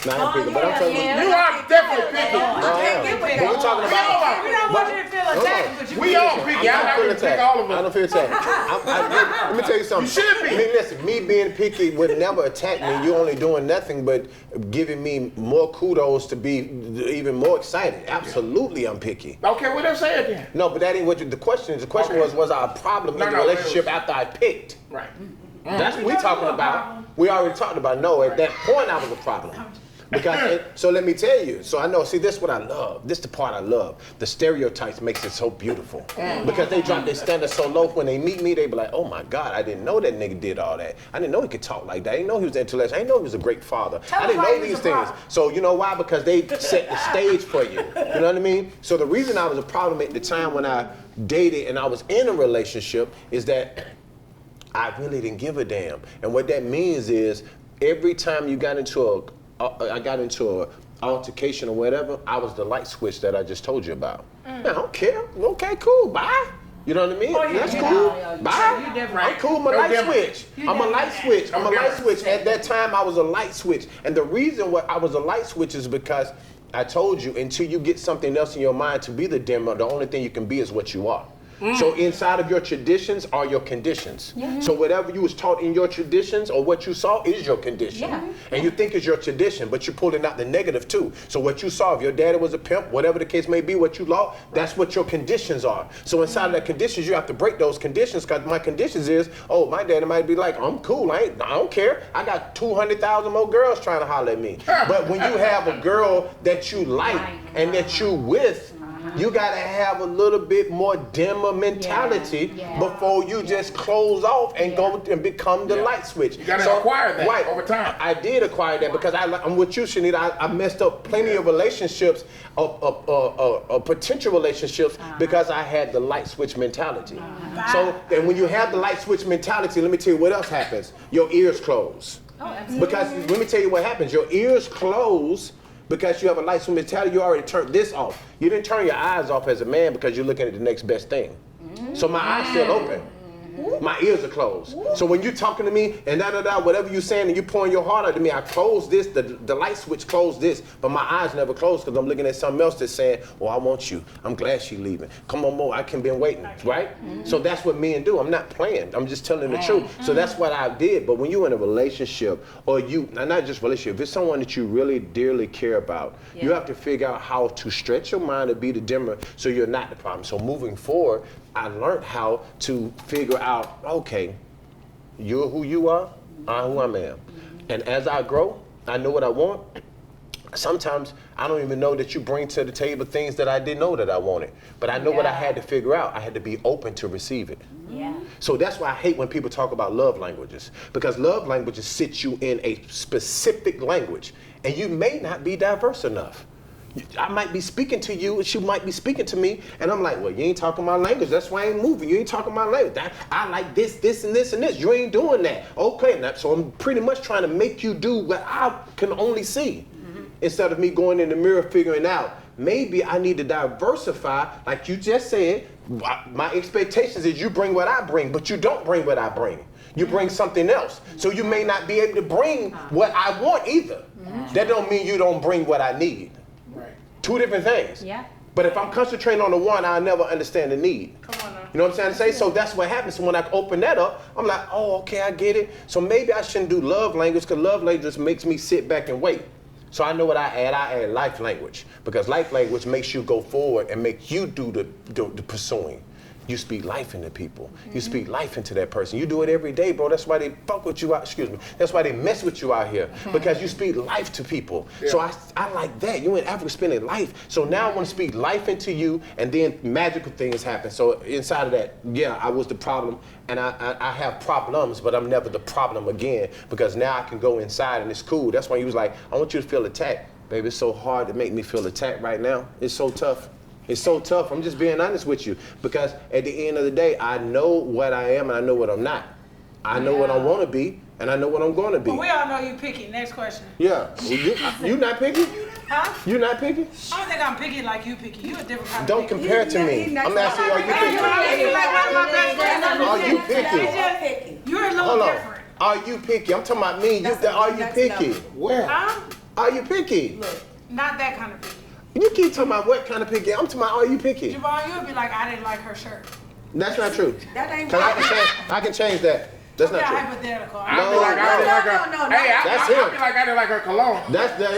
Not picky, but I'm talking about. You are definitely picky. But we're talking about. We don't want you to feel attacked, but you We all picky. I'm not gonna pick all of them. I don't feel attacked. Let me tell you something. You should be. I mean, listen, me being picky would never attack me. You're only doing nothing but giving me more kudos to be even more excited. Absolutely, I'm picky. Okay, well, then say it then. No, but that ain't what the question is. The question was I a problem in the relationship after I picked? Right. That's what we talking about. We already talked about. No, at that point I was a problem. Because so let me tell you. So I know. See, this is what I love. This is the part I love. The stereotypes makes it so beautiful. Because they drop their standards so low. When they meet me, they be like, "Oh my God, I didn't know that nigga did all that. I didn't know he could talk like that. I didn't know he was intellectual. I didn't know he was a great father. I didn't know these things." So you know why? Because they set the stage for you. You know what I mean? So the reason I was a problem at the time when I dated and I was in a relationship is that I really didn't give a damn. And what that means is every time you got into I got into an altercation or whatever, I was the light switch that I just told you about. Man, I don't care. Okay, cool. Bye. You know what I mean? That's cool. Bye. I'm cool. I'm a light switch. I'm a light switch. I'm a light switch. At that time, I was a light switch. And the reason why I was a light switch is because I told you, until you get something else in your mind to be the dimmer, the only thing you can be is what you are. So inside of your traditions are your conditions. So whatever you was taught in your traditions or what you saw is your condition. And you think it's your tradition, but you're pulling out the negative too. So what you saw, if your daddy was a pimp, whatever the case may be, what you law, that's what your conditions are. So inside of that conditions, you have to break those conditions, because my conditions is, oh, my daddy might be like, I'm cool, I don't care. I got 200,000 more girls trying to holler at me. But when you have a girl that you like and that you with, you gotta have a little bit more dimmer mentality before you just close off and go and become the light switch. You gotta acquire that over time. I did acquire that because I'm with you, Chanita. I messed up plenty of relationships, potential relationships, because I had the light switch mentality. So, and when you have the light switch mentality, let me tell you what else happens. Your ears close. Because let me tell you what happens. Your ears close. Because you have a light switch mentality, you already turned this off. You didn't turn your eyes off as a man because you're looking at the next best thing. So my eyes still open. My ears are closed. So when you're talking to me and whatever you're saying and you're pouring your heart out to me, I close this, the light switch closed this, but my eyes never closed because I'm looking at something else that's saying, oh, I want you. I'm glad she's leaving. Come on, more. I can been waiting, right? So that's what men do. I'm not playing. I'm just telling the truth. So that's what I did. But when you're in a relationship, or not just relationship, if it's someone that you really dearly care about, you have to figure out how to stretch your mind to be the dimmer so you're not the problem. So moving forward, I learned how to figure out, okay, you're who you are, I'm who I am. And as I grow, I know what I want. Sometimes I don't even know that you bring to the table things that I didn't know that I wanted. But I know what I had to figure out. I had to be open to receive it. So that's why I hate when people talk about love languages. Because love languages sit you in a specific language. And you may not be diverse enough. I might be speaking to you, and she might be speaking to me, and I'm like, well, you ain't talking my language. That's why I ain't moving. You ain't talking my language. I like this, this, and this, and this. You ain't doing that. Okay, so I'm pretty much trying to make you do what I can only see. Instead of me going in the mirror figuring out, maybe I need to diversify, like you just said. My expectations is you bring what I bring, but you don't bring what I bring. You bring something else. So you may not be able to bring what I want either. That don't mean you don't bring what I need. Two different things. But if I'm concentrating on the one, I'll never understand the need. You know what I'm saying? So that's what happens. So when I open that up, I'm like, oh, okay, I get it. So maybe I shouldn't do love language, because love language makes me sit back and wait. So I know what I add life language, because life language makes you go forward and make you do the pursuing. You speak life into people. You speak life into that person. You do it every day, bro. That's why they fuck with you out, that's why they mess with you out here, because you speak life to people. So I like that. You in Africa spending life. So now I want to speak life into you, and then magical things happen. So inside of that, I was the problem, and I have problems, but I'm never the problem again, because now I can go inside and it's cool. That's why he was like, I want you to feel attacked. Baby, it's so hard to make me feel attacked right now. It's so tough. It's so tough. I'm just being honest with you, because at the end of the day, I know what I am and I know what I'm not. I know what I want to be and I know what I'm going to be. Well, we all know you picky. Next question. Yeah. You not picky? Huh? You not picky? I don't think I'm picky like you picky. You a different kind Don't of picky. compare to me. I'm asking you, are you picky? Are you picky? You're a little different. Are you picky? I'm talking about me. Are you picky? Where? Huh? Are you picky? Look, not that kind of picky. You keep talking about what kind of picky. I'm talking about, are you picky? Javon, you would be like, I didn't like her shirt. That's not true. That ain't Cause right. I can change that. That's not Yeah, true. hypothetical. I feel like I didn't like her. No, Hey, That's I him. feel like I didn't like her cologne. That's the.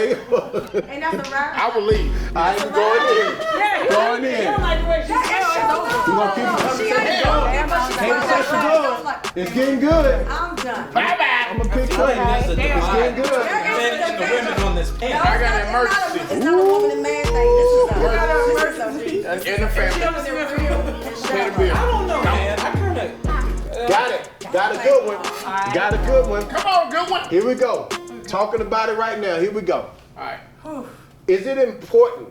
Ain't that the right? I would leave. I ain't going in. Yeah, Going you in. don't like the way she smells. You gonna keep the She ain't conversation going. going? It's getting good. I'm done. Bye bye. I'm a pick I for think there's a It's divide getting good. between men and the women on this panel. I got an emergency. It's not a woman and man thing. This is a In the family. Pay the bill. I don't know, man. I kind of. Got it. Got a good one. Got a good one. Come on, good one. Here we go. Talking about it right now. Here we go. All right. Is it important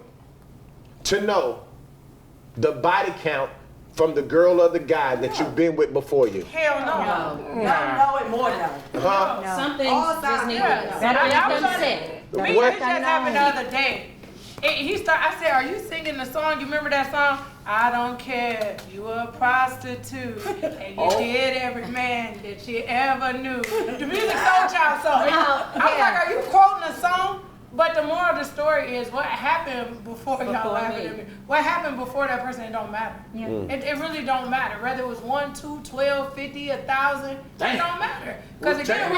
to know the body count from the girl or the guy that you've been with before you? Hell no. know it more though. Huh? Some things All just need to Yeah. be known. Better I let was them on- sit. Me, What? this just happened the other day. I said, are you singing the song? You remember that song? I don't care, you a prostitute, and you did every man that you ever knew. The Music Soul Child song. I was like, are you quoting a song? But the moral of the story is what happened before y'all laughing at me. What happened before that person, it don't matter. It really don't matter. Whether it was 1, 2, 12, 50, 1,000, it don't matter. Because again,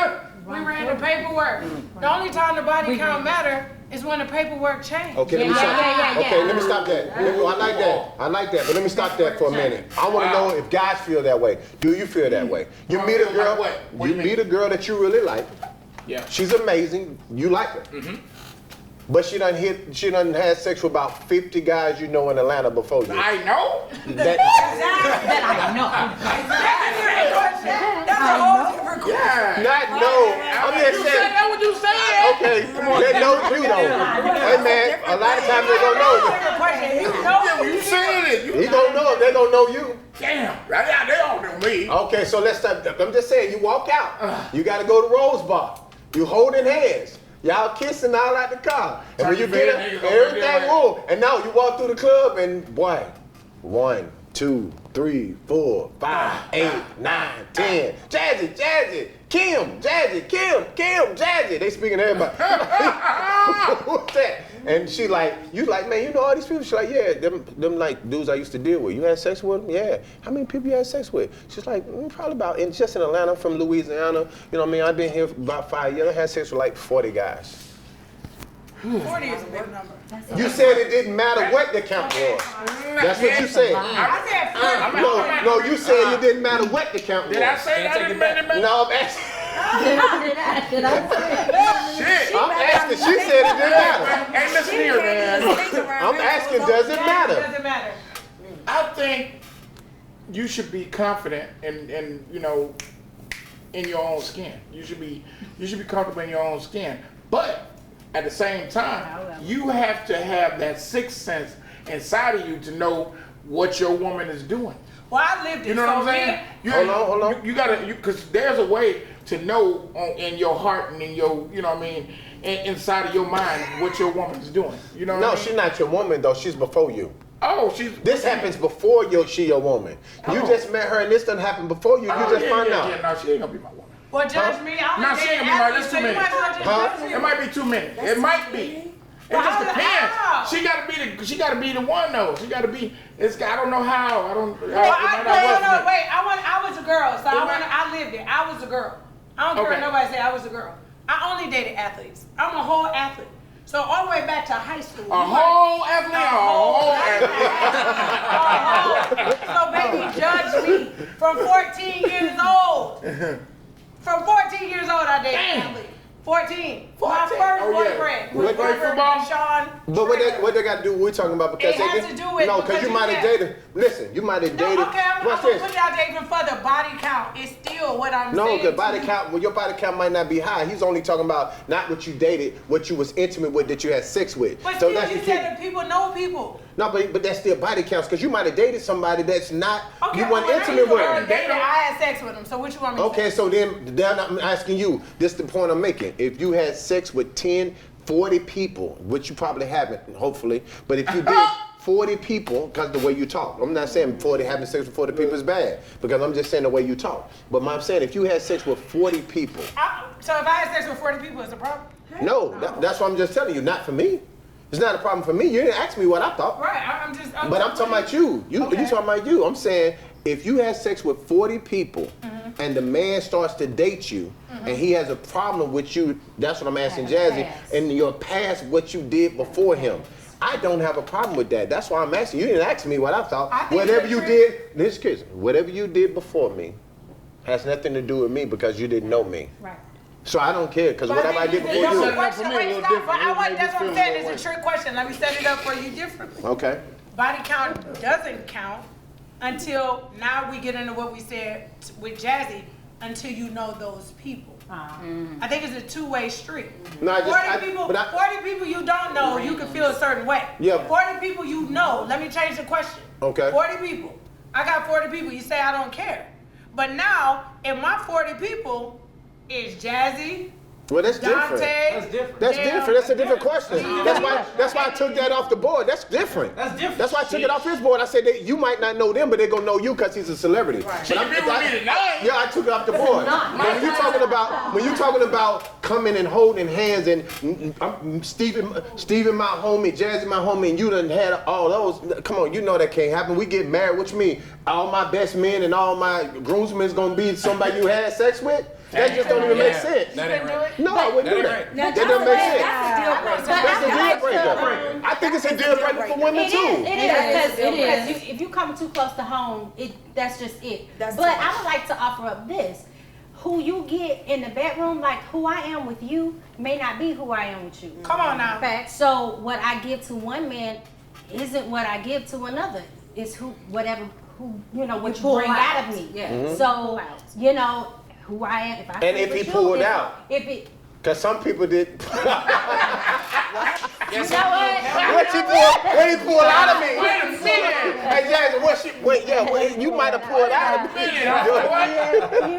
we ran the paperwork. The only time the body count matter is when the paperwork changed. Okay, let me stop. Okay, let me stop that. I like that. I like that. But let me stop that for a minute. I want to know if guys feel that way. Do you feel that way? You meet a girl. What do You you meet a girl that you really like. Yeah. She's amazing. You like her. But she done had sex with about 50 guys you know in Atlanta before you. I know. That, That's a whole different question. Yeah. not know. I'm just saying. That's what you saying. Okay, they know you though. Hey man, a lot of times they gonna know you. Different question. You know You saying it. He gonna know if they gonna know you. Damn. Right now, they all know me. Okay, so let's stop. I'm just saying, you walk out. You gotta go to Rose Bar. You holding hands. Y'all kissing all out the car. And when you get up, everything move. And now you walk through the club and boy, 1, 2, 3, 4, 5, 8, 9, 10. Jazzy, Kim, Jazzy, Kim, Jazzy. They speaking to everybody. What's that? And she like, you like, man, you know all these people? She's like, yeah, them like dudes I used to deal with. You had sex with them? Yeah. How many people you had sex with? She's like, probably about, and just in Atlanta, from Louisiana. You know what I mean? I've been here for about 5 years. I had sex with like 40 guys. 40 is a big number. You said it didn't matter what the count was. That's what you said. I said 40. No, you said it didn't matter what the count was. Did I say that? No, I'm asking. Did I say? Shit. I'm asking. She said it didn't matter. Hey, listen here, man. I'm asking, does it matter? Doesn't matter. I think you should be confident in you know, in your own skin. You should be comfortable in your own skin. But at the same time, you have to have that sixth sense inside of you to know what your woman is doing. Well, I lived it. You know what I'm saying? Hold on. You gotta, because there's a way to know in your heart and in your, you know what I mean, inside of your mind what your woman's doing. You know what I No, mean? she's not your woman though. She's before you. Oh, she's. This happens before she your woman. You Oh. just met her and this done happen before you. You just find out. Yeah, no, she ain't gonna be my woman. Well, judge me. I No, was she dating ain't gonna be athletes, that's so too you many. might as well just Huh? judge me. It might be too many. It might be. It Well, just how? depends. She gotta be the one though. She gotta be. I don't know how. I don't. Well, I wait. I was a girl, so I lived it. I was a girl. I don't care Okay. what nobody say. I was a girl. I only dated athletes. I'm a whole athlete. So all the way back to high school. A whole athlete. So baby, judge me from 14 years old. From 14 years old, I dated an athlete. 14. My first boyfriend was What, play football? Sean. But what they got to do? We're talking about because It has to do with- no, because you because might you have can't- dated. Listen, you might have No, dated. okay, I'm Watch gonna this. put it out there even further. Body count is still what I'm No, saying. the body count. Well, your body count might not be high. He's only talking about not what you dated, what you was intimate with, that you had sex with. But so still, that's you the said thing. that people know people. No, but that's still body counts because you might have dated somebody that's not. Okay, you weren't well, intimate with. I dated, I had sex with him. So what you want me to Okay, say? so then I'm asking you, this is the point I'm making. If you had sex with 10, 40 people, which you probably haven't, hopefully, but if you did 40 people, because the way you talk, I'm not saying having sex with 40 people is bad, because I'm just saying the way you talk. But I'm saying if you had sex with 40 people, So if I had sex with 40 people, it's a problem? no, that's what I'm just telling you, not for me. It's not a problem for me. You didn't ask me what I thought. Right, I'm just. But I'm talking about you. You talking about you. I'm saying if you had sex with 40 people and the man starts to date you and he has a problem with you, that's what I'm asking Jazzy, and your past, what you did before him. I don't have a problem with that. That's why I'm asking. You didn't ask me what I thought. Whatever you did, this kid, whatever you did before me has nothing to do with me because you didn't know me. Right. So I don't care because whatever I did before you. That's what I'm saying. It's a trick question. Let me set it up for you differently. Okay. Body count doesn't count until now we get into what we said with Jazzy, until you know those people. I think it's a two-way street. No, 40 people you don't know, you can feel a certain way. Yeah. 40 people you know, let me change the question. Okay. 40 people. I got 40 people, you say I don't care. But now, in my 40 people, is Jazzy, Well, that's different. Dante. That's different. That's a different question. That's why I took that off the board. That's different. That's different. That's why I took it off his board. I said that you might not know them, but they're gonna know you because he's a celebrity. But yeah, I took it off the board. But when you talking about coming and holding hands and Steven my homie, Jazzy my homie, and you done had all those. Come on, you know that can't happen. We get married. What you mean? All my best men and all my groomsmen's gonna be somebody you had sex with? That just don't even make sense. That ain't right. No, I wouldn't do that. That doesn't make sense. That's a deal breaker. I think it's a deal breaker for women too. It is, because if you come too close to home, that's just it. But I would like to offer up this. Who you get in the bedroom, like who I am with you, may not be who I am with you. Come on now. Fact. So what I give to one man isn't what I give to another. It's what you bring out of me. Yeah. So, who I am. If I And if he pulled out. Because some people did. You know What he pulled out of me? Wait a minute. Hey, Jazzy, you might have pulled out of me.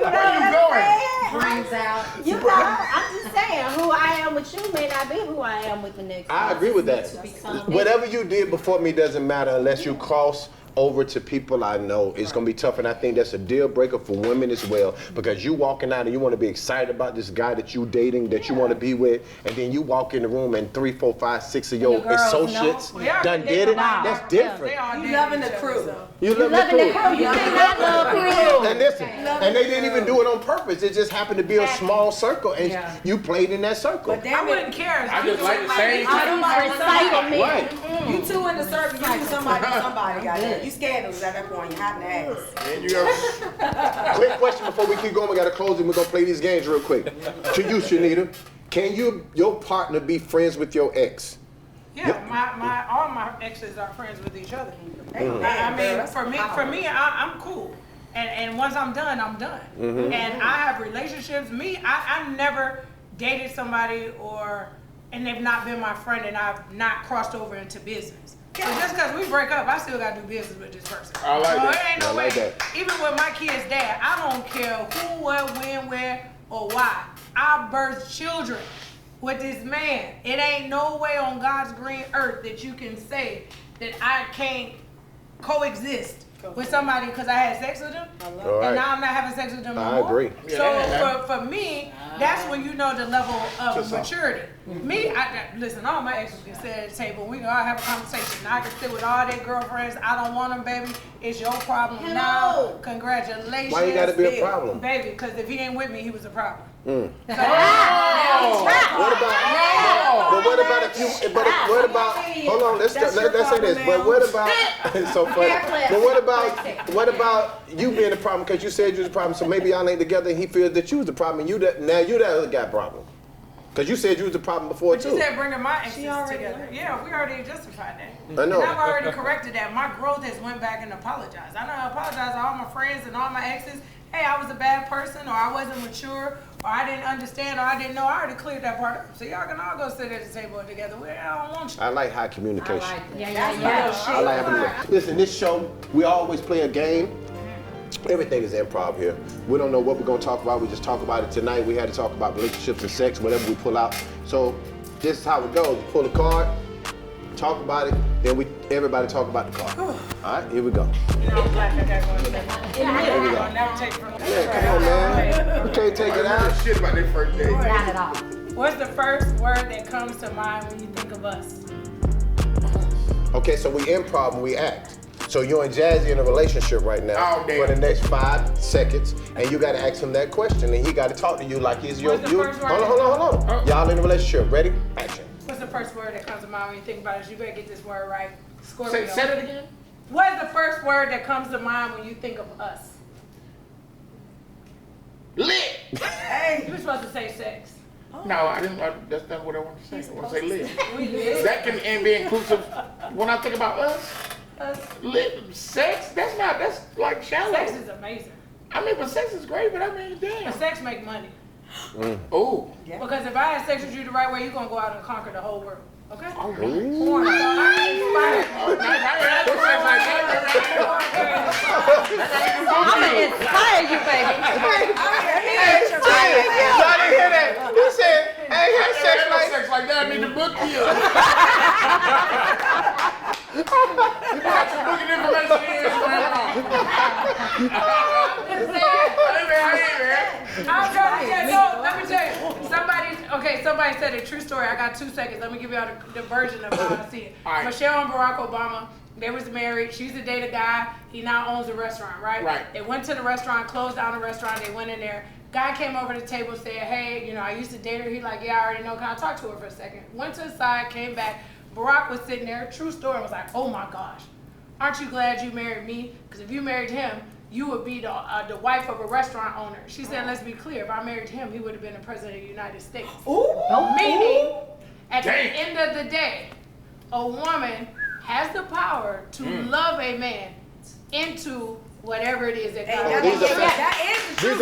Where you going? Brings out. I'm just saying, who I am with you may not be who I am with the next I agree with that. Whatever you did before me doesn't matter unless you cross over to people I know. It's gonna be tough, and I think that's a deal breaker for women as well, because you walking out and you want to be excited about this guy that you dating, that you want to be with, and then you walk in the room and 3, 4, 5, 6 of your associates done did it. That's different. You loving the crew. You loving the crew. You cannot love crew. And listen, and they didn't even do it on purpose. It just happened to be a small circle, and you played in that circle. I wouldn't care. I just like the same Right. You two in the circle, you and somebody, goddamn. You scared of at that point. You hot in the ass. And you have Quick question before we keep going. We got to close and we're going to play these games real quick. To you, Chanita, can your partner be friends with your ex? Yeah, all my exes are friends with each other. I mean, for me, I'm cool. And once I'm done, I'm done. And I have relationships. I've never dated somebody and they've not been my friend and I've not crossed over into business. So just because we break up, I still got to do business with this person. I like that. It ain't no way. Even with my kid's dad, I don't care who, what, when, where, or why. I birthed children with this man. It ain't no way on God's green earth that you can say that I can't coexist with somebody because I had sex with them, and now I'm not having sex with them no more. I agree. So for me, that's when you know the level of maturity. Me, listen, all my exes can sit at the table. We can all have a conversation. I can sit with all their girlfriends. I don't want them, baby. It's your problem now. Congratulations. Why you got to be a problem? Baby, because if he ain't with me, he was a problem. What about hold on, let's say this. But what about it's so funny. But what about you being the problem because you said you was the problem, so maybe y'all ain't together and he feels that you was the problem and now you that other guy problem. Because you said you was the problem before too. You said bringing my exes together. Yeah, we already justified that. I know. And I've already corrected that. My growth has went back and apologized. I know I apologize to all my friends and all my exes. Hey, I was a bad person, or I wasn't mature, or I didn't understand, or I didn't know. I already cleared that part up. So y'all can all go sit at the table together. I don't want you. I like high communication. Yeah. I like having listen, this show, we always play a game. Everything is improv here. We don't know what we're gonna talk about. We just talk about it tonight. We had to talk about relationships and sex, whatever we pull out. So this is how it goes. You pull a card, talk about it, then everybody talk about the card. All right, here we go. You know, I'm black. I got one. Here we go. I'll never take from Yeah, come on, man. You can't take it out. shit about their first date. Not at all. What's the first word that comes to mind when you think of us? Okay, so we improv and we act. So you and Jazzy in a relationship right now for the next 5 seconds, and you gotta ask him that question, and he gotta talk to you like he's your. What's the first word? Hold on. Y'all in a relationship. Ready? Action. What's the first word that comes to mind when you think about it? You better get this word right. Scorpio. Say it again. What is the first word that comes to mind when you think of us? Lit. Hey. You were supposed to say sex. No, I didn't. That's not what I want to say. I want to say lit. We lit. That can be inclusive. When I think about us, lit sex. That's like shallow. Sex is amazing. I mean, but sex is great. But I mean, damn. But sex make money. Oh. Yeah. Because if I had sex with you the right way, you're gonna go out and conquer the whole world. Okay? Oh, Porn. So I inspire I'm gonna inspire you, baby. Y'all didn't hear that? He said, I ain't had sex like sex like that. I need to book you. Got your booking information here. I'm trying to tell you. No, let me tell you. Somebody said a true story. I got 2 seconds. Let me give y'all the version of how I see it. Right. Michelle and Barack Obama, they was married. She used to date a guy. He now owns a restaurant, right? Right. They went to the restaurant, closed down the restaurant. They went in there. Guy came over to the table, said, hey, I used to date her. He like, yeah, I already know. Can I talk to her for a second? Went to the side, came back. Barack was sitting there, true story, was like, oh my gosh, aren't you glad you married me? Because if you married him, you would be the wife of a restaurant owner. She said, let's be clear, if I married him, he would have been the president of the United States. Meaning, at the end of the day, a woman has the power to love a man into whatever it is that God That is the truth. That is the truth.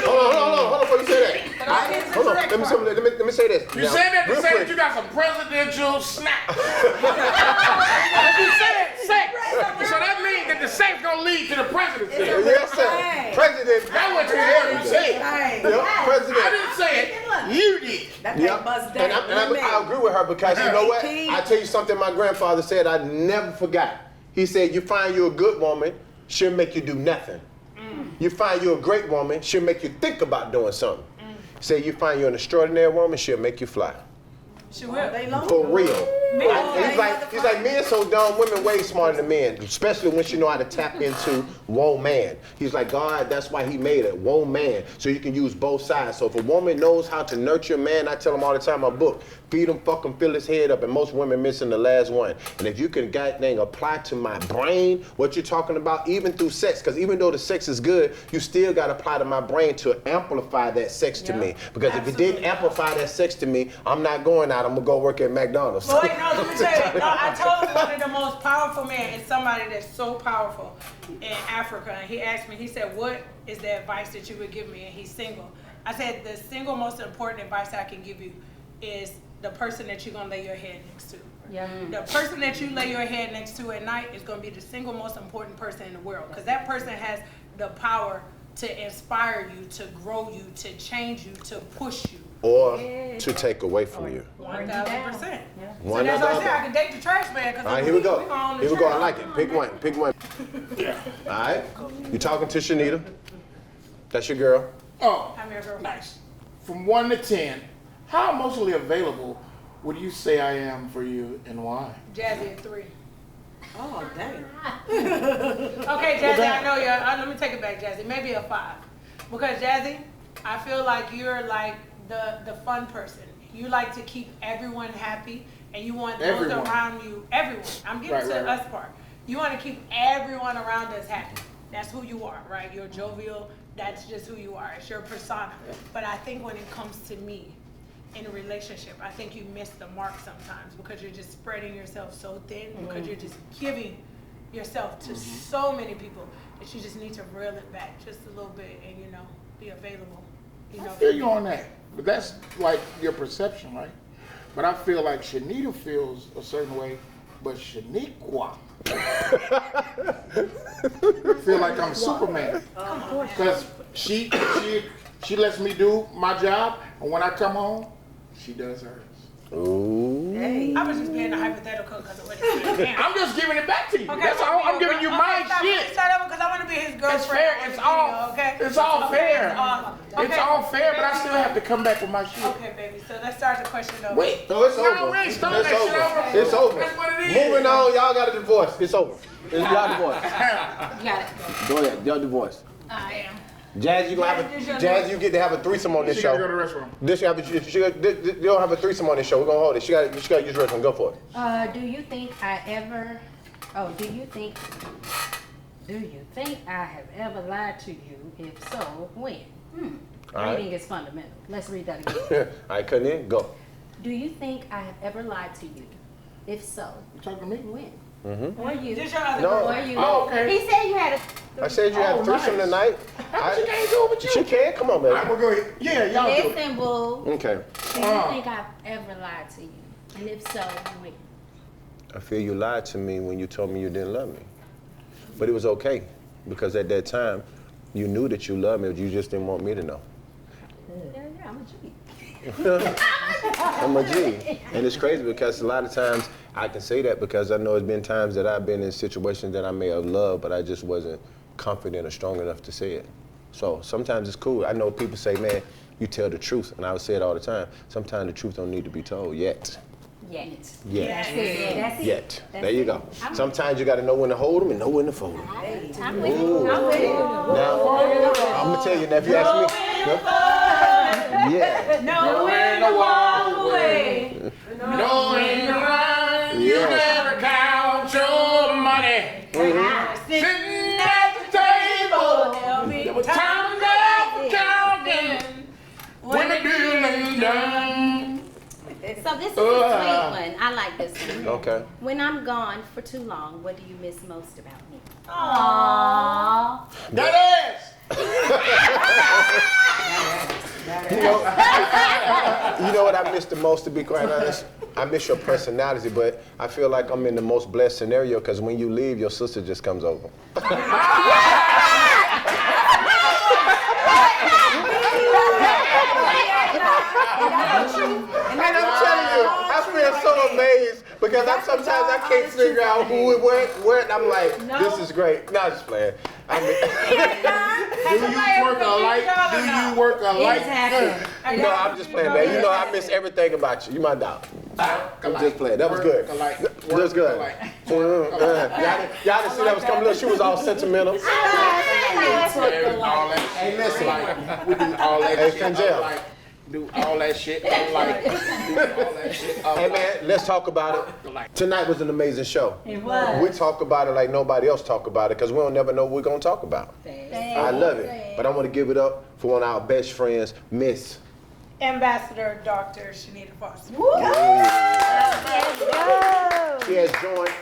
Hold on, before you say that. Hold on, let me say this. You say that to say that you got some presidential snacks. You said sex. So that means that the sex gonna lead to the presidency. Yes, sir. President. That's what you heard me say. President. I didn't say it. You did. That thing buzzed down. And I agree with her because you know what? I tell you something my grandfather said I never forgot. He said, you find you a good woman, she'll make you do nothing. You find you a great woman, she'll make you think about doing something. Say you find you an extraordinary woman, she'll make you fly. She will. For real. He's like, men so dumb, women way smarter than men, especially when she know how to tap into woman. He's like, God, that's why he made it, woman, so you can use both sides. So if a woman knows how to nurture a man, I tell them all the time in my book, feed him, fuck him, fill his head up, and most women missing the last one. And if you can goddamn apply to my brain what you're talking about, even through sex, because even though the sex is good, you still got to apply to my brain to amplify that sex to me. Because if it didn't amplify that sex to me, I'm not going out, I'm going to go work at McDonald's. But wait, no, let me tell you. No, I told one of the most powerful men is somebody that's so powerful in Africa. And he asked me, he said, what is the advice that you would give me? And he's single. I said, the single most important advice I can give you is the person that you're going to lay your head next to. Yeah. The person that you lay your head next to at night is going to be the single most important person in the world. Because that person has the power to inspire you, to grow you, to change you, to push you. Or to take away from you. 1,000%. So One that's or why I the said I other. can date the trash man. All right, here we go. Here we go. I like it. Pick one. Pick one. All right. You talking to Chanita? That's your girl. Oh, I'm your girl. nice. From 1 to 10, how emotionally available would you say I am for you, and why? Jazzy at 3. Oh, dang. Okay, Jazzy, I know you. Let me take it back, Jazzy. Maybe a 5. Because Jazzy, I feel like you're like the fun person. You like to keep everyone happy, and you want those around you, everyone. I'm getting to us part. You want to keep everyone around us happy. That's who you are, right? You're jovial. That's just who you are. It's your persona. But I think when it comes to me, in a relationship, I think you miss the mark sometimes because you're just spreading yourself so thin, because you're just giving yourself to so many people that you just need to reel it back just a little bit and, be available. I feel you on that, but that's like your perception, right? But I feel like Chanita feels a certain way, but Shaniqua feel like I'm Superman. Because she lets me do my job, and when I come home, she does hers. Ooh. Hey. I was just being a hypothetical because of what he said. I'm just giving it back to you. Okay, That's all. I'm giving you my shit. Shut up, because I want to be his girlfriend. It's fair. It's all. Okay? It's all fair. It's all fair, but I still have to come back with my shit. Okay, baby. So let's start the question over. Wait. No, it's No, over. we ain't It's starting that shit over. over. It's over. That's what it is. Moving on, y'all got a divorce. It's over. It's y'all divorce. You got it. Go ahead, y'all divorce. I am. Jazz, you gonna have a, Jazz, you get to have a threesome on this She show. gotta go to the restroom. This you don't have a threesome on this show. We're gonna hold it. She got use the restroom. Go for it. Do you think I ever? Oh, do you think I have ever lied to you? If so, when? All right. Reading is fundamental. Let's read that again. All right, cutting in. Go. Do you think I have ever lied to you? If so, You talking to me? when? Or you. This your other No. girl. Or you? Oh, okay. He said you had a. I said you had a threesome nice. tonight. She can't do it with you. She can. Come on, I'm baby. gonna go ahead. Yeah, y'all do it. Listen, boo. Okay. Do you think I've ever lied to you? And if so, when? I feel you lied to me when you told me you didn't love me. But it was okay because at that time you knew that you loved me, but you just didn't want me to know. Yeah, I'm a G. I'm a G. And it's crazy because a lot of times I can say that because I know it's been times that I've been in situations that I may have loved, but I just wasn't confident or strong enough to say it. So sometimes it's cool. I know people say, man, you tell the truth. And I would say it all the time. Sometimes the truth don't need to be told yet. Yet. Yet. That's it. That's it. Yet. That's There you it. go. Sometimes you got to know when to hold them and know when to fold them. I'm with you. I'm with you. Now, I'm going to tell you, now if you ask me, yeah. No way to walk away. No, ain't right. You Yeah. never count your money. Sitting at the table. There'll be There was time time enough for counting when the dealing's done. So this is a sweet one. I like this one. Okay. When I'm gone for too long, what do you miss most about me? Aww. That is. You know what I miss the most, to be quite honest? I miss your personality, but I feel like I'm in the most blessed scenario because when you leave, your sister just comes over. And I'm telling you, I feel so amazed because sometimes I can't figure out who it went, what, and I'm like, this is great. Not just playing. I mean, Do you work a light? Do you work a light? no, I'm just playing, man. You know, I miss everything about you. You my dog. I'm just playing. That was good. That was good. Y'all didn't see that was coming. Look, she was all sentimental. All that Hey, listen. we do all that Hey, shit. Kenzel. Like, do all that shit. Like, do all that shit. Hey, man, let's talk about it. Tonight was an amazing show. It was. We talk about it like nobody else talk about it because we don't never know what we're going to talk about. I love it. But I want to give it up for one of our best friends, Miss. Ambassador Dr. Chanita Foster. She has joined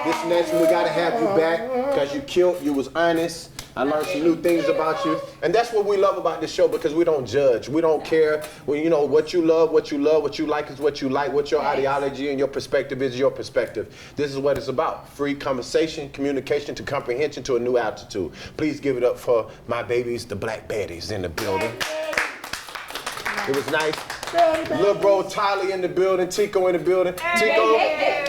this next one. We got to have you back because you killed, you was honest. I learned some new things about you. And that's what we love about this show because we don't judge. We don't care. Well, you know, what you love, what you like is what you like, what your ideology and your perspective is your perspective. This is what it's about. Free conversation, communication to comprehension to a new altitude. Please give it up for my babies, the Black Baddies in the building. It was nice. Little bro Tyler in the building, Tiko in the building. Tiko,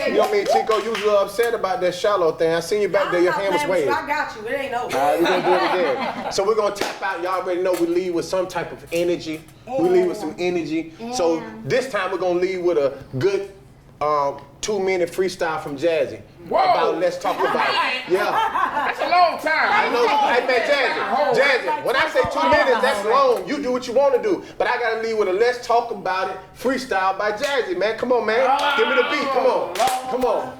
you know what I mean? Tiko, you was a little upset about that shallow thing. I seen you back there, your hand was waving. I got you. It ain't over. All right, we're gonna do it again. So we're gonna tap out. Y'all already know we leave with some type of energy. We leave with some energy. So this time we're gonna leave with a good 2-minute freestyle from Jazzy. Whoa. About let's talk about it. Yeah. That's a long time. I know. Hey man, Jazzy, when I say 2 minutes, that's long. You do what you want to do. But I gotta leave with a let's talk about it freestyle by Jazzy, man. Come on, man. Give me the beat. Come on. Come on.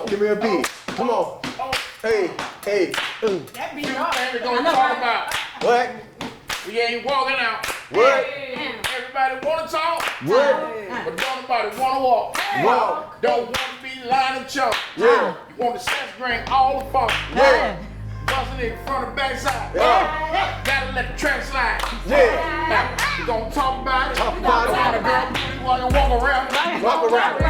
Give me a beat. Come on. Hey. That beat up. We're gonna talk about. What? We ain't walking out. What? Everybody wanna talk. What? But don't nobody wanna walk. Walk. Don't want to be lying and chalk. Yeah. You want the sex drink all the funk. Yeah. Busting it front and backside. Yeah. Gotta let the track slide. Yeah. We gonna talk about it. Talk about it. I want a girl while you walk around. Walk around.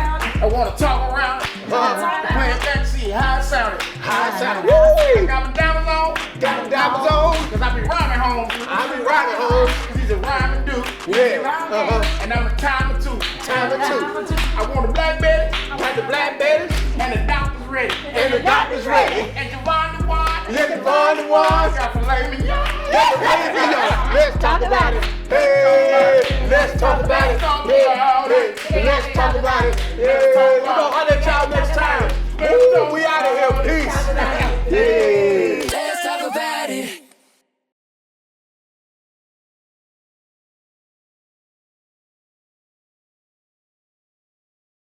I wanna talk around. Play it back, see how it sounded. How it sounded. I Woo! got my diamonds on. Got them diamonds on. Cause I be rhyming home. I be riding home. Cause he's a rhyming dude. Yeah. And I'm a timer too. Time or two. I want a black Betty. Got the Black Baddies. And the doctor's ready. And the doctor's ready. And Jevon the one. Yeah, Jevon the one. Got filet mignon. Got the baby on. Let's talk about it. Hey, let's talk about it. Hey, let's talk about it.